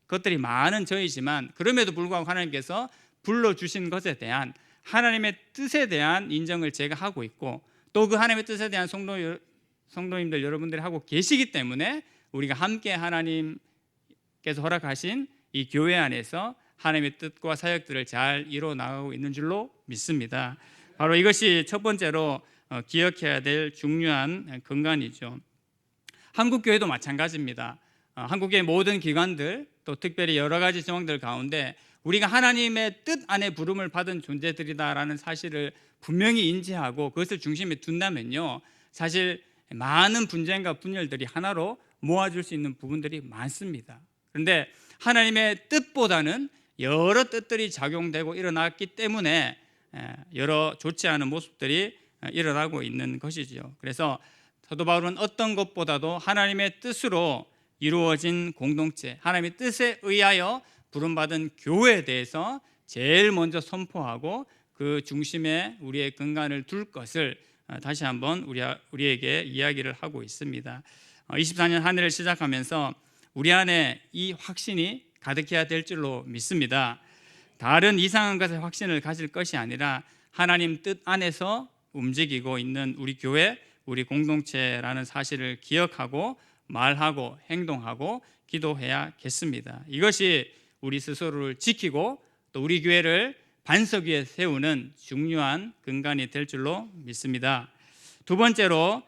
것들이 많은 저이지만, 그럼에도 불구하고 하나님께서 불러주신 것에 대한 하나님의 뜻에 대한 인정을 제가 하고 있고, 또 그 하나님의 뜻에 대한 성도님들 여러분들이 하고 계시기 때문에 우리가 함께 하나님께서 허락하신 이 교회 안에서 하나님의 뜻과 사역들을 잘 이루어 나가고 있는 줄로 믿습니다. 바로 이것이 첫 번째로 기억해야 될 중요한 근간이죠. 한국 교회도 마찬가지입니다. 한국의 모든 기관들, 또 특별히 여러 가지 정황들 가운데 우리가 하나님의 뜻 안에 부름을 받은 존재들이다라는 사실을 분명히 인지하고 그것을 중심에 둔다면요, 사실 많은 분쟁과 분열들이 하나로 모아줄 수 있는 부분들이 많습니다. 그런데 하나님의 뜻보다는 여러 뜻들이 작용되고 일어났기 때문에 여러 좋지 않은 모습들이 일어나고 있는 것이죠. 그래서 사도 바울은 어떤 것보다도 하나님의 뜻으로 이루어진 공동체, 하나님의 뜻에 의하여 부름받은 교회에 대해서 제일 먼저 선포하고 그 중심에 우리의 근간을 둘 것을 다시 한번 우리에게 이야기를 하고 있습니다. 24년 한 해를 시작하면서 우리 안에 이 확신이 가득해야 될 줄로 믿습니다. 다른 이상한 것에 확신을 가질 것이 아니라 하나님 뜻 안에서 움직이고 있는 우리 교회, 우리 공동체라는 사실을 기억하고 말하고 행동하고 기도해야겠습니다. 이것이 우리 스스로를 지키고 또 우리 교회를 반석 위에 세우는 중요한 근간이 될 줄로 믿습니다. 두 번째로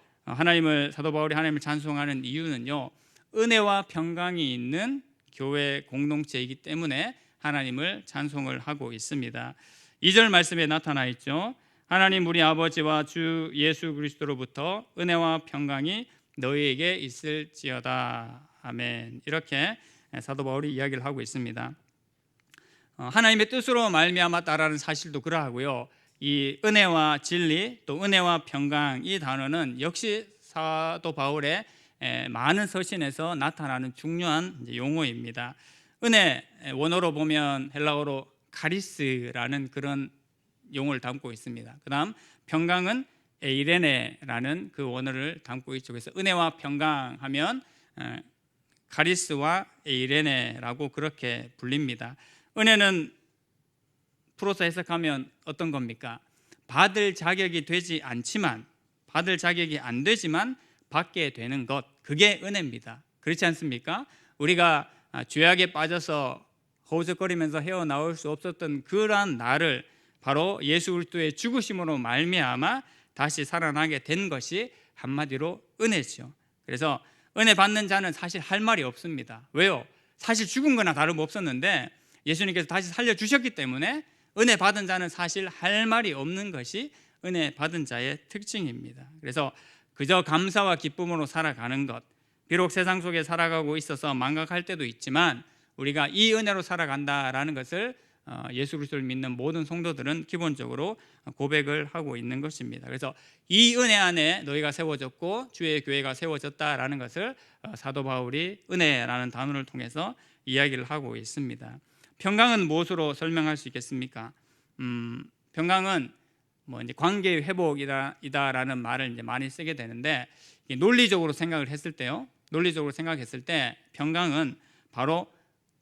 사도 바울이 하나님을 찬송하는 이유는요, 은혜와 평강이 있는 교회 공동체이기 때문에 하나님을 찬송을 하고 있습니다. 2절 말씀에 나타나 있죠. 하나님 우리 아버지와 주 예수 그리스도로부터 은혜와 평강이 너희에게 있을지어다. 아멘. 이렇게 사도 바울이 이야기를 하고 있습니다. 하나님의 뜻으로 말미암았다라는 사실도 그러하고요. 이 은혜와 진리 또 은혜와 평강 이 단어는 역시 사도 바울의 많은 서신에서 나타나는 중요한 용어입니다. 은혜 원어로 보면 헬라어로 카리스라는 그런 용어를 담고 있습니다. 그다음 평강은 에이레네라는 그 원어를 담고 있죠. 그래서 은혜와 평강하면 카리스와 에이레네라고 그렇게 불립니다. 은혜는 풀어서 해석하면 어떤 겁니까? 받을 자격이 되지 않지만, 받을 자격이 안 되지만 받게 되는 것, 그게 은혜입니다. 그렇지 않습니까? 우리가 죄악에 빠져서 허우적거리면서 헤어나올 수 없었던 그러한 나를 바로 예수 그리스도의 죽으심으로 말미암아 다시 살아나게 된 것이 한마디로 은혜죠. 그래서 은혜 받는 자는 사실 할 말이 없습니다. 왜요? 사실 죽은 거나 다름없었는데 예수님께서 다시 살려주셨기 때문에 은혜 받은 자는 사실 할 말이 없는 것이 은혜 받은 자의 특징입니다. 그래서 그저 감사와 기쁨으로 살아가는 것, 비록 세상 속에 살아가고 있어서 망각할 때도 있지만 우리가 이 은혜로 살아간다라는 것을 예수 그리스도를 믿는 모든 성도들은 기본적으로 고백을 하고 있는 것입니다. 그래서 이 은혜 안에 너희가 세워졌고 주의 교회가 세워졌다라는 것을 사도 바울이 은혜라는 단어를 통해서 이야기를 하고 있습니다. 평강은 무엇으로 설명할 수 있겠습니까? 평강은 이제 관계 회복이다라는 말을 이제 많이 쓰게 되는데 논리적으로 생각을 했을 때요. 논리적으로 생각했을 때 평강은 바로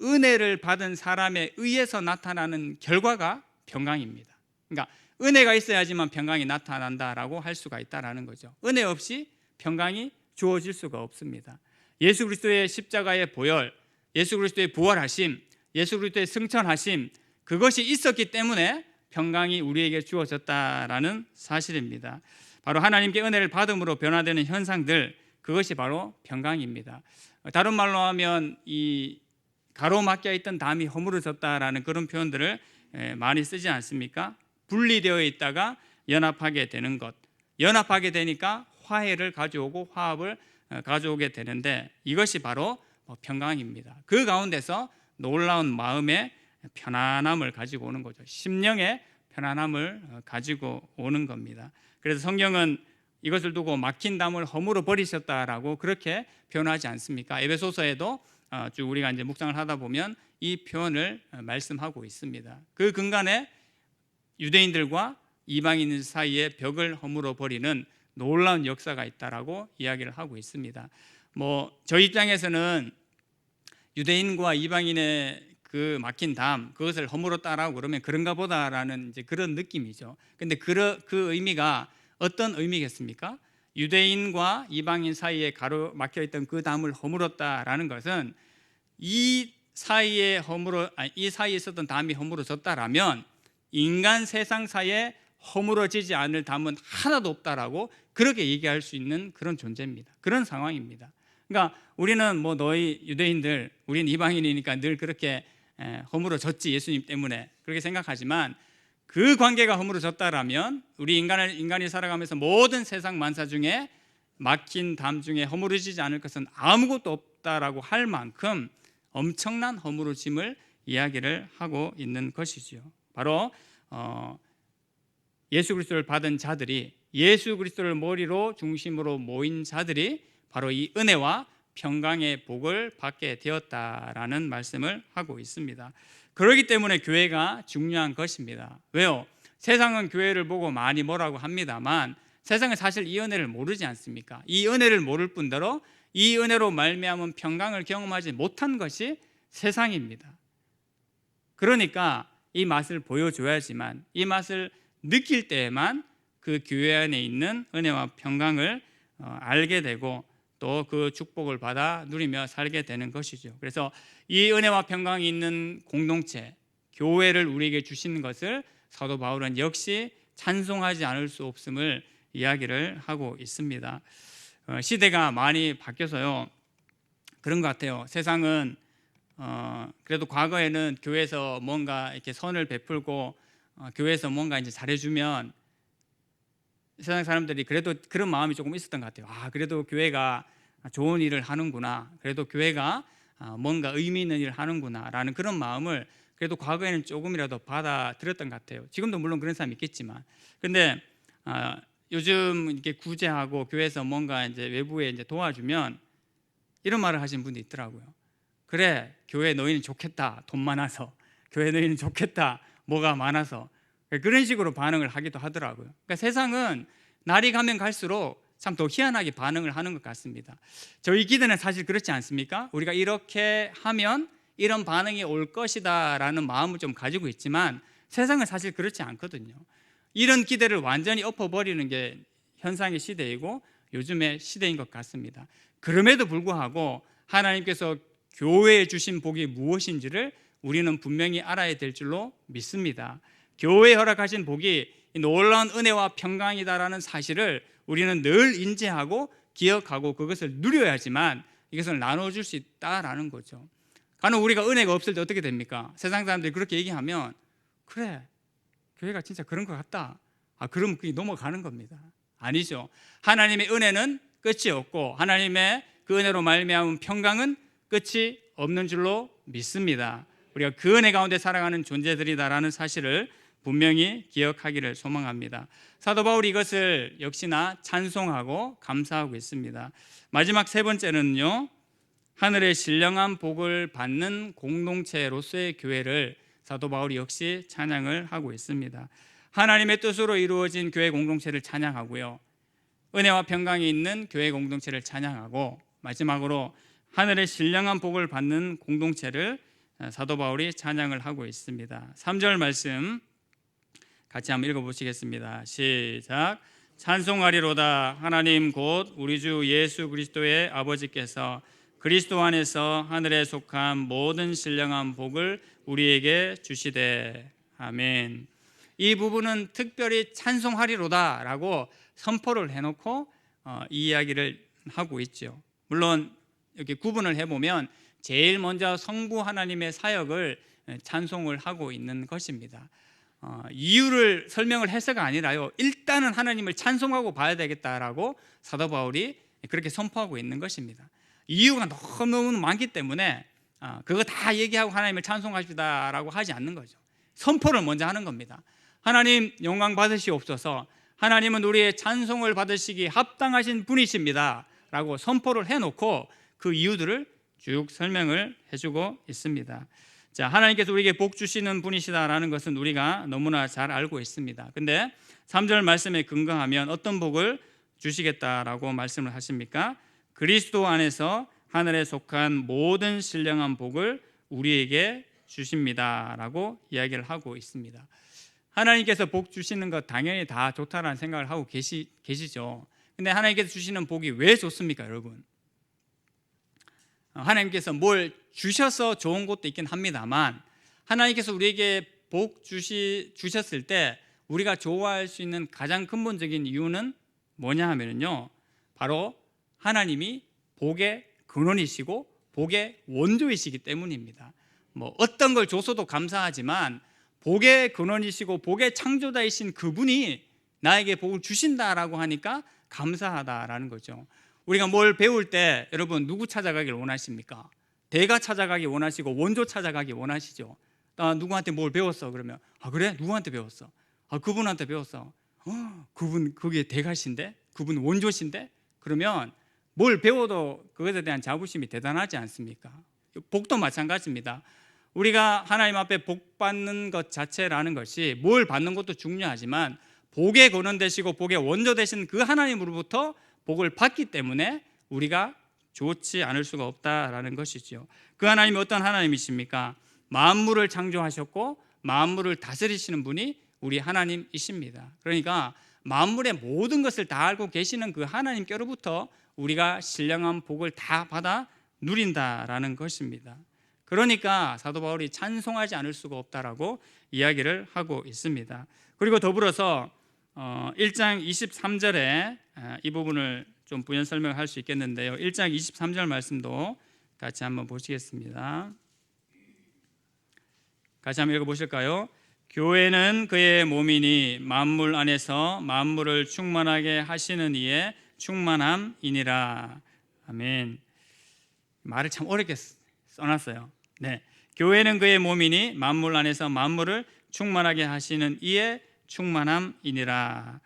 은혜를 받은 사람에 의해서 나타나는 결과가 평강입니다. 그러니까 은혜가 있어야지만 평강이 나타난다라고 할 수가 있다라는 거죠. 은혜 없이 평강이 주어질 수가 없습니다. 예수 그리스도의 십자가의 보혈, 예수 그리스도의 부활하심, 예수 그리스도의 승천하심, 그것이 있었기 때문에 평강이 우리에게 주어졌다라는 사실입니다. 바로 하나님께 은혜를 받음으로 변화되는 현상들, 그것이 바로 평강입니다. 다른 말로 하면 이 가로막혀 있던 담이 허물어졌다라는 그런 표현들을 많이 쓰지 않습니까? 분리되어 있다가 연합하게 되는 것, 연합하게 되니까 화해를 가져오고 화합을 가져오게 되는데 이것이 바로 평강입니다. 그 가운데서 놀라운 마음의 편안함을 가지고 오는 거죠. 심령의 편안함을 가지고 오는 겁니다. 그래서 성경은 이것을 두고 막힌 담을 허물어 버리셨다라고 그렇게 표현하지 않습니까? 에베소서에도 쭉 우리가 이제 묵상을 하다 보면 이 표현을 말씀하고 있습니다. 그 근간에 유대인들과 이방인 사이의 벽을 허물어 버리는 놀라운 역사가 있다라고 이야기를 하고 있습니다. 저희 입장에서는 유대인과 이방인의 그 막힌 담, 그것을 허물었다라고 그러면 그런가 보다라는 이제 그런 느낌이죠. 근데 그 의미가 어떤 의미겠습니까? 유대인과 이방인 사이에 가로막혀 있던 그 담을 허물었다라는 것은 이 사이에 있었던 담이 허물어졌다라면 인간 세상 사이에 허물어지지 않을 담은 하나도 없다라고 그렇게 얘기할 수 있는 그런 존재입니다. 그런 상황입니다. 그러니까 우리는 너희 유대인들, 우리는 이방인이니까 늘 그렇게 허물어졌지 예수님 때문에 그렇게 생각하지만 그 관계가 허물어졌다라면 우리 인간이 살아가면서 모든 세상 만사 중에 막힌 담 중에 허물어지지 않을 것은 아무것도 없다라고 할 만큼 엄청난 허물어짐을 이야기를 하고 있는 것이지요. 바로 예수 그리스도를 받은 자들이, 예수 그리스도를 머리로 중심으로 모인 자들이 바로 이 은혜와 평강의 복을 받게 되었다라는 말씀을 하고 있습니다. 그렇기 때문에 교회가 중요한 것입니다. 왜요? 세상은 교회를 보고 많이 뭐라고 합니다만 세상은 사실 이 은혜를 모르지 않습니까? 이 은혜를 모를 뿐더러 이 은혜로 말미암은 평강을 경험하지 못한 것이 세상입니다. 그러니까 이 맛을 보여줘야지만, 이 맛을 느낄 때에만 그 교회 안에 있는 은혜와 평강을 알게 되고 또 그 축복을 받아 누리며 살게 되는 것이죠. 그래서 이 은혜와 평강이 있는 공동체, 교회를 우리에게 주시는 것을 사도 바울은 역시 찬송하지 않을 수 없음을 이야기를 하고 있습니다. 시대가 많이 바뀌어서요, 그런 것 같아요. 세상은 그래도 과거에는 교회에서 뭔가 이렇게 선을 베풀고 교회에서 뭔가 이제 잘해주면 세상 사람들이 그래도 그런 마음이 조금 있었던 것 같아요. 그래도 교회가 좋은 일을 하는구나, 그래도 교회가 뭔가 의미 있는 일을 하는구나 라는 그런 마음을 그래도 과거에는 조금이라도 받아들였던 것 같아요. 지금도 물론 그런 사람이 있겠지만, 근데 요즘 이렇게 구제하고 교회에서 뭔가 이제 외부에 이제 도와주면 이런 말을 하시는 분도 있더라고요. 그래, 교회 너희는 좋겠다, 돈 많아서. 교회 너희는 좋겠다, 뭐가 많아서. 그런 식으로 반응을 하기도 하더라고요. 그러니까 세상은 날이 가면 갈수록 참 더 희한하게 반응을 하는 것 같습니다. 저희 기대는 사실 그렇지 않습니까? 우리가 이렇게 하면 이런 반응이 올 것이다 라는 마음을 좀 가지고 있지만 세상은 사실 그렇지 않거든요. 이런 기대를 완전히 엎어버리는 게 현상의 시대이고 요즘의 시대인 것 같습니다. 그럼에도 불구하고 하나님께서 교회에 주신 복이 무엇인지를 우리는 분명히 알아야 될 줄로 믿습니다. 교회에 허락하신 복이 놀라운 은혜와 평강이다라는 사실을 우리는 늘 인지하고 기억하고 그것을 누려야지만 이것을 나눠줄 수 있다라는 거죠. 간혹 우리가 은혜가 없을 때 어떻게 됩니까? 세상 사람들이 그렇게 얘기하면 그래, 교회가 진짜 그런 것 같다. 그러면 그게 넘어가는 겁니다. 아니죠. 하나님의 은혜는 끝이 없고 하나님의 그 은혜로 말미암은 평강은 끝이 없는 줄로 믿습니다. 우리가 그 은혜 가운데 살아가는 존재들이다라는 사실을 분명히 기억하기를 소망합니다. 사도 바울이 이것을 역시나 찬송하고 감사하고 있습니다. 마지막 세 번째는요, 하늘의 신령한 복을 받는 공동체로서의 교회를 사도 바울이 역시 찬양을 하고 있습니다. 하나님의 뜻으로 이루어진 교회 공동체를 찬양하고요, 은혜와 평강이 있는 교회 공동체를 찬양하고, 마지막으로 하늘의 신령한 복을 받는 공동체를 사도 바울이 찬양을 하고 있습니다. 3절 말씀 같이 한번 읽어보시겠습니다. 시작. 찬송하리로다. 하나님 곧 우리 주 예수 그리스도의 아버지께서 그리스도 안에서 하늘에 속한 모든 신령한 복을 우리에게 주시되. 아멘. 이 부분은 특별히 찬송하리로다 라고 선포를 해놓고 이 이야기를 하고 있죠. 물론 이렇게 구분을 해보면 제일 먼저 성부 하나님의 사역을 찬송을 하고 있는 것입니다. 이유를 설명을 해서가 아니라요, 일단은 하나님을 찬송하고 봐야 되겠다라고 사도 바울이 그렇게 선포하고 있는 것입니다. 이유가 너무너무 많기 때문에 그거 다 얘기하고 하나님을 찬송하시다라고 하지 않는 거죠. 선포를 먼저 하는 겁니다. 하나님 영광 받으시옵소서, 하나님은 우리의 찬송을 받으시기 합당하신 분이십니다 라고 선포를 해놓고 그 이유들을 쭉 설명을 해주고 있습니다. 자, 하나님께서 우리에게 복 주시는 분이시다라는 것은 우리가 너무나 잘 알고 있습니다. 근데 3절 말씀에 근거하면 어떤 복을 주시겠다라고 말씀을 하십니까? 그리스도 안에서 하늘에 속한 모든 신령한 복을 우리에게 주십니다라고 이야기를 하고 있습니다. 하나님께서 복 주시는 것 당연히 다 좋다라는 생각을 하고 계시죠. 근데 하나님께서 주시는 복이 왜 좋습니까, 여러분? 하나님께서 뭘 주셔서 좋은 것도 있긴 합니다만 하나님께서 우리에게 복 주셨을 때 우리가 좋아할 수 있는 가장 근본적인 이유는 뭐냐 하면요, 바로 하나님이 복의 근원이시고 복의 원조이시기 때문입니다. 뭐 어떤 걸 줬어도 감사하지만 복의 근원이시고 복의 창조자이신 그분이 나에게 복을 주신다라고 하니까 감사하다라는 거죠. 우리가 뭘 배울 때 여러분 누구 찾아가길 원하십니까? 대가 찾아가기 원하시고 원조 찾아가기 원하시죠. 나 누구한테 뭘 배웠어? 그러면 그래? 누구한테 배웠어? 그분한테 배웠어. 그분 그게 대가신데? 그분 원조신데? 그러면 뭘 배워도 그것에 대한 자부심이 대단하지 않습니까? 복도 마찬가지입니다. 우리가 하나님 앞에 복 받는 것 자체라는 것이 뭘 받는 것도 중요하지만 복의 근원 되시고 복의 원조 되신 그 하나님으로부터 복을 받기 때문에 우리가 좋지 않을 수가 없다라는 것이죠. 그 하나님이 어떤 하나님이십니까? 만물을 창조하셨고 만물을 다스리시는 분이 우리 하나님이십니다. 그러니까 만물의 모든 것을 다 알고 계시는 그 하나님께로부터 우리가 신령한 복을 다 받아 누린다라는 것입니다. 그러니까 사도 바울이 찬송하지 않을 수가 없다라고 이야기를 하고 있습니다. 그리고 더불어서 1장 23절에 이 부분을 좀 부연 설명할 수 있겠는데요. 1장 23절 말씀도 같이 한번 보시겠습니다. 같이 한번 읽어보실까요? 교회는 그의 몸이니 만물 안에서 만물을 충만하게 하시는 이의 충만함이니라. 아멘. 말을 참 어렵게 써놨어요. 네, 교회는 그의 몸이니 만물 안에서 만물을 충만하게 하시는 이의 충만함이니라.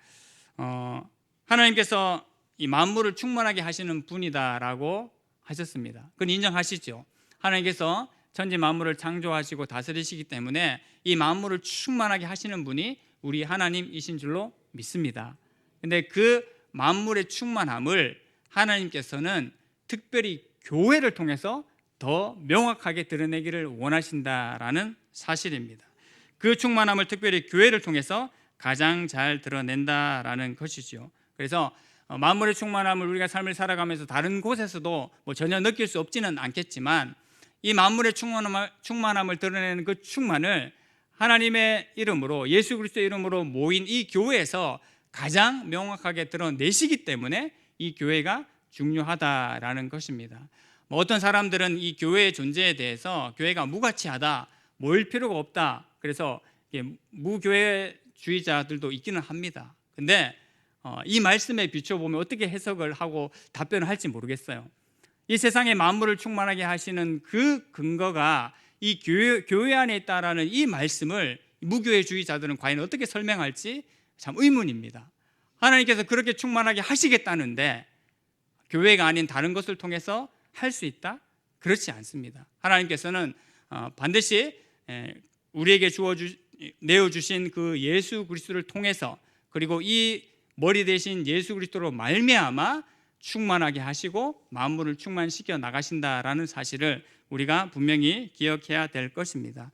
하나님께서 이 만물을 충만하게 하시는 분이다라고 하셨습니다. 그건 인정하시죠? 하나님께서 천지 만물을 창조하시고 다스리시기 때문에 이 만물을 충만하게 하시는 분이 우리 하나님이신 줄로 믿습니다. 근데 그 만물의 충만함을 하나님께서는 특별히 교회를 통해서 더 명확하게 드러내기를 원하신다라는 사실입니다. 그 충만함을 특별히 교회를 통해서 가장 잘 드러낸다라는 것이죠. 그래서 만물의 충만함을 우리가 삶을 살아가면서 다른 곳에서도 전혀 느낄 수 없지는 않겠지만 이 만물의 충만함을 드러내는 그 충만을 하나님의 이름으로 예수 그리스도의 이름으로 모인 이 교회에서 가장 명확하게 드러내시기 때문에 이 교회가 중요하다라는 것입니다. 어떤 사람들은 이 교회의 존재에 대해서 교회가 무가치하다, 모일 필요가 없다, 그래서 무교회주의자들도 있기는 합니다. 근데 이 말씀에 비춰보면 어떻게 해석을 하고 답변을 할지 모르겠어요. 이 세상의 만물을 충만하게 하시는 그 근거가 이 교회 안에 있다라는 이 말씀을 무교회주의자들은 과연 어떻게 설명할지 참 의문입니다. 하나님께서 그렇게 충만하게 하시겠다는데 교회가 아닌 다른 것을 통해서 할 수 있다? 그렇지 않습니다. 하나님께서는 반드시 우리에게 내어주신 그 예수 그리스도를 통해서 그리고 이 머리 대신 예수 그리스도로 말미암아 충만하게 하시고 만물을 충만시켜 나가신다라는 사실을 우리가 분명히 기억해야 될 것입니다.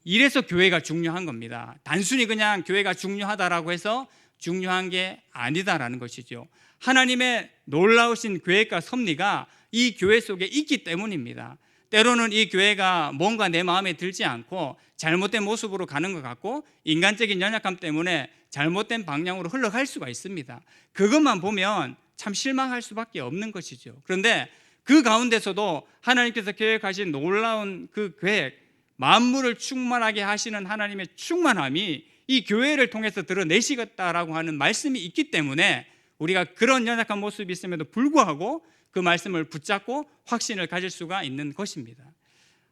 이래서 교회가 중요한 겁니다. 단순히 그냥 교회가 중요하다라고 해서 중요한 게 아니다라는 것이죠. 하나님의 놀라우신 계획과 섭리가 이 교회 속에 있기 때문입니다. 때로는 이 교회가 뭔가 내 마음에 들지 않고 잘못된 모습으로 가는 것 같고 인간적인 연약함 때문에 잘못된 방향으로 흘러갈 수가 있습니다. 그것만 보면 참 실망할 수밖에 없는 것이죠. 그런데 그 가운데서도 하나님께서 계획하신 놀라운 그 계획, 만물을 충만하게 하시는 하나님의 충만함이 이 교회를 통해서 드러내시겠다라고 하는 말씀이 있기 때문에 우리가 그런 연약한 모습이 있음에도 불구하고 그 말씀을 붙잡고 확신을 가질 수가 있는 것입니다.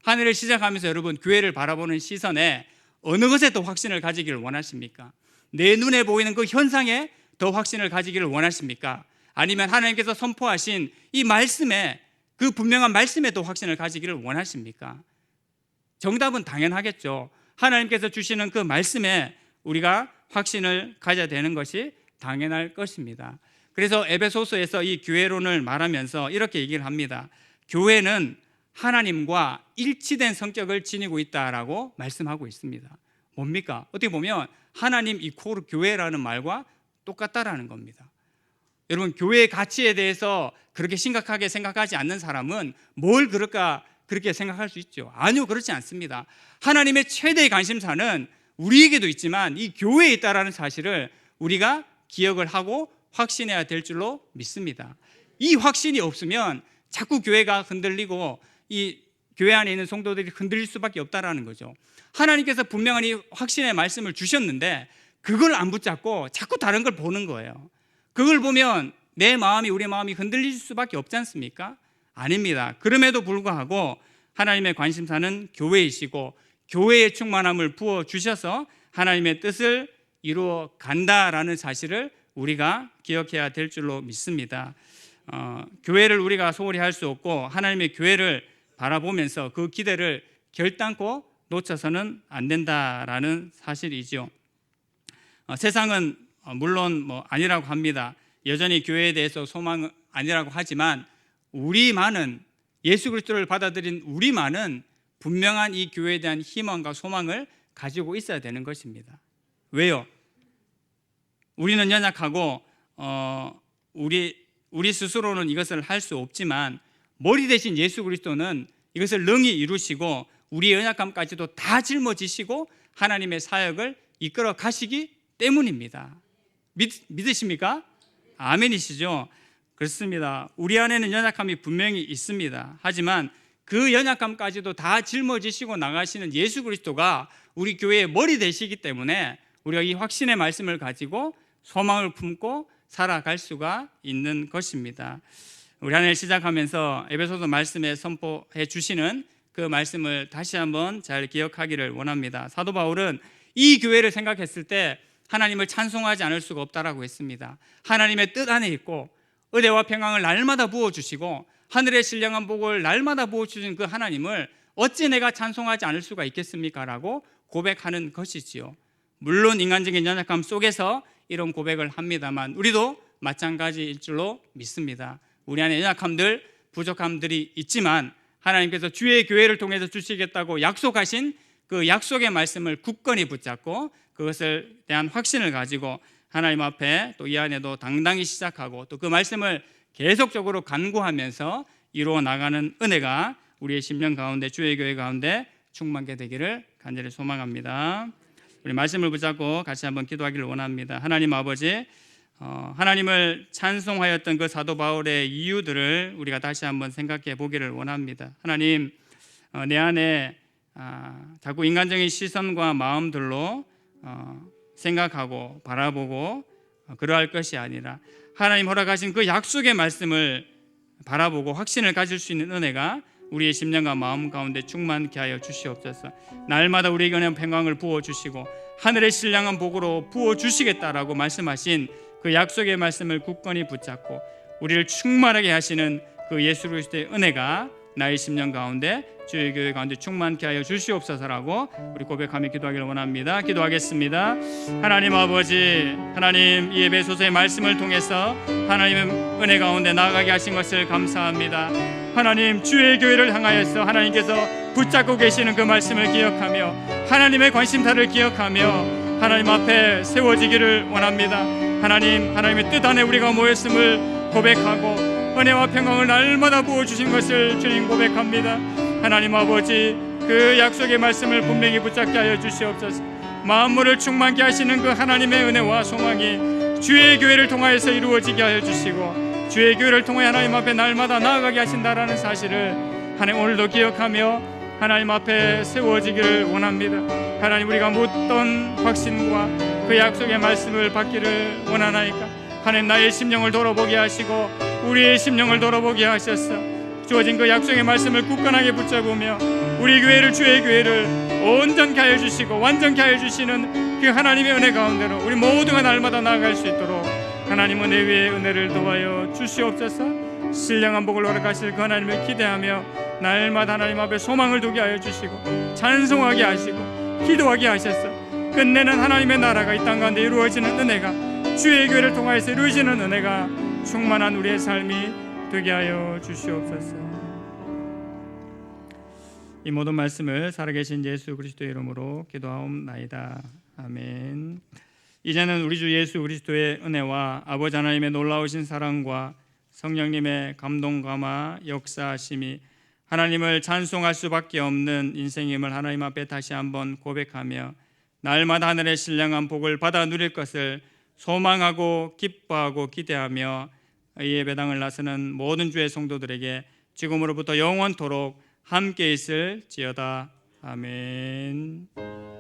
한 해를 시작하면서 여러분 교회를 바라보는 시선에 어느 것에 더 확신을 가지기를 원하십니까? 내 눈에 보이는 그 현상에 더 확신을 가지기를 원하십니까? 아니면 하나님께서 선포하신 이 말씀에, 그 분명한 말씀에 더 확신을 가지기를 원하십니까? 정답은 당연하겠죠. 하나님께서 주시는 그 말씀에 우리가 확신을 가져야 되는 것이 당연할 것입니다. 그래서 에베소서에서 이 교회론을 말하면서 이렇게 얘기를 합니다. 교회는 하나님과 일치된 성격을 지니고 있다라고 말씀하고 있습니다. 뭡니까? 어떻게 보면 하나님 이코르 교회라는 말과 똑같다라는 겁니다. 여러분, 교회의 가치에 대해서 그렇게 심각하게 생각하지 않는 사람은 뭘 그럴까 그렇게 생각할 수 있죠. 아니요, 그렇지 않습니다. 하나님의 최대의 관심사는 우리에게도 있지만 이 교회에 있다라는 사실을 우리가 기억을 하고 확신해야 될 줄로 믿습니다. 이 확신이 없으면 자꾸 교회가 흔들리고 이 교회 안에 있는 성도들이 흔들릴 수밖에 없다라는 거죠. 하나님께서 분명한 이 확신의 말씀을 주셨는데 그걸 안 붙잡고 자꾸 다른 걸 보는 거예요. 그걸 보면 내 마음이, 우리 마음이 흔들릴 수밖에 없지 않습니까? 아닙니다. 그럼에도 불구하고 하나님의 관심사는 교회이시고 교회의 충만함을 부어 주셔서 하나님의 뜻을 이루어 간다라는 사실을 우리가 기억해야 될 줄로 믿습니다. 교회를 우리가 소홀히 할 수 없고 하나님의 교회를 바라보면서 그 기대를 결단코 놓쳐서는 안 된다라는 사실이죠. 세상은 물론 아니라고 합니다. 여전히 교회에 대해서 소망은 아니라고 하지만 우리만은, 예수 그리스도를 받아들인 우리만은 분명한 이 교회에 대한 희망과 소망을 가지고 있어야 되는 것입니다. 왜요? 우리는 연약하고 우리 스스로는 이것을 할 수 없지만 머리 대신 예수 그리스도는 이것을 능히 이루시고 우리의 연약함까지도 다 짊어지시고 하나님의 사역을 이끌어 가시기 때문입니다. 믿으십니까? 아멘이시죠? 그렇습니다. 우리 안에는 연약함이 분명히 있습니다. 하지만 그 연약함까지도 다 짊어지시고 나가시는 예수 그리스도가 우리 교회의 머리 되시기 때문에 우리가 이 확신의 말씀을 가지고 소망을 품고 살아갈 수가 있는 것입니다. 우리 한 해 시작하면서 에베소서 말씀에 선포해 주시는 그 말씀을 다시 한번 잘 기억하기를 원합니다. 사도 바울은 이 교회를 생각했을 때 하나님을 찬송하지 않을 수가 없다라고 했습니다. 하나님의 뜻 안에 있고 은혜와 평강을 날마다 부어주시고 하늘의 신령한 복을 날마다 부어주신 그 하나님을 어찌 내가 찬송하지 않을 수가 있겠습니까? 라고 고백하는 것이지요. 물론 인간적인 연약함 속에서 이런 고백을 합니다만 우리도 마찬가지일 줄로 믿습니다. 우리 안에 연약함들, 부족함들이 있지만 하나님께서 주의 교회를 통해서 주시겠다고 약속하신 그 약속의 말씀을 굳건히 붙잡고 그것을 대한 확신을 가지고 하나님 앞에 또 이 안에도 당당히 시작하고 또 그 말씀을 계속적으로 간구하면서 이루어 나가는 은혜가 우리의 심령 가운데, 주의 교회 가운데 충만케 되기를 간절히 소망합니다. 우리 말씀을 붙잡고 같이 한번 기도하기를 원합니다. 하나님 아버지, 하나님을 찬송하였던 그 사도 바울의 이유들을 우리가 다시 한번 생각해 보기를 원합니다. 하나님, 내 안에 자꾸 인간적인 시선과 마음들로 생각하고 바라보고 그러할 것이 아니라 하나님 허락하신 그 약속의 말씀을 바라보고 확신을 가질 수 있는 은혜가 우리의 심령과 마음 가운데 충만케 하여 주시옵소서. 날마다 우리에게 은혜와 평강을 부어주시고 하늘의 신령한 복으로 부어주시겠다라고 말씀하신 그 약속의 말씀을 굳건히 붙잡고 우리를 충만하게 하시는 그 예수 그리스도의 은혜가 나의 심령 가운데, 주의 교회 가운데 충만케 하여 주시옵소서라고 우리 고백하며 기도하기를 원합니다. 기도하겠습니다. 하나님 아버지, 하나님 이 에베소서의 말씀을 통해서 하나님의 은혜 가운데 나아가게 하신 것을 감사합니다. 하나님, 주의 교회를 향하여서 하나님께서 붙잡고 계시는 그 말씀을 기억하며 하나님의 관심사를 기억하며 하나님 앞에 세워지기를 원합니다. 하나님, 하나님의 뜻 안에 우리가 모였음을 고백하고 은혜와 평강을 날마다 부어주신 것을 주님 고백합니다. 하나님 아버지, 그 약속의 말씀을 분명히 붙잡게 하여 주시옵소서. 만물을 충만케 하시는 그 하나님의 은혜와 소망이 주의 교회를 통하여서 이루어지게 하여 주시고 주의 교회를 통해 하나님 앞에 날마다 나아가게 하신다라는 사실을 하나님 오늘도 기억하며 하나님 앞에 세워지기를 원합니다. 하나님, 우리가 묻던 확신과 그 약속의 말씀을 받기를 원하나이까. 하나님, 나의 심령을 돌아보게 하시고 우리의 심령을 돌아보게 하셨어. 주어진 그 약속의 말씀을 굳건하게 붙잡으며 우리 교회를, 주의 교회를 온전케 하여 주시고 완전케 하여 주시는 그 하나님의 은혜 가운데로 우리 모두가 날마다 나아갈 수 있도록 하나님 은혜 위에 은혜를 더하여 주시옵소서. 신령한 복을 허락하실 그 하나님을 기대하며 날마다 하나님 앞에 소망을 두게 하여 주시고 찬송하게 하시고 기도하게 하셔서 끝내는 하나님의 나라가 이 땅 가운데 이루어지는 은혜가, 주의 교회를 통하여서 이루어지는 은혜가 충만한 우리의 삶이 되게 하여 주시옵소서. 이 모든 말씀을 살아계신 예수 그리스도의 이름으로 기도하옵나이다. 아멘. 이제는 우리 주 예수 그리스도의 은혜와 아버지 하나님의 놀라우신 사랑과 성령님의 감동감화 역사하심이 하나님을 찬송할 수밖에 없는 인생임을 하나님 앞에 다시 한번 고백하며 날마다 하늘의 신령한 복을 받아 누릴 것을 소망하고 기뻐하고 기대하며 이 예배당을 나서는 모든 주의 성도들에게 지금으로부터 영원토록 함께 있을지어다. 아멘.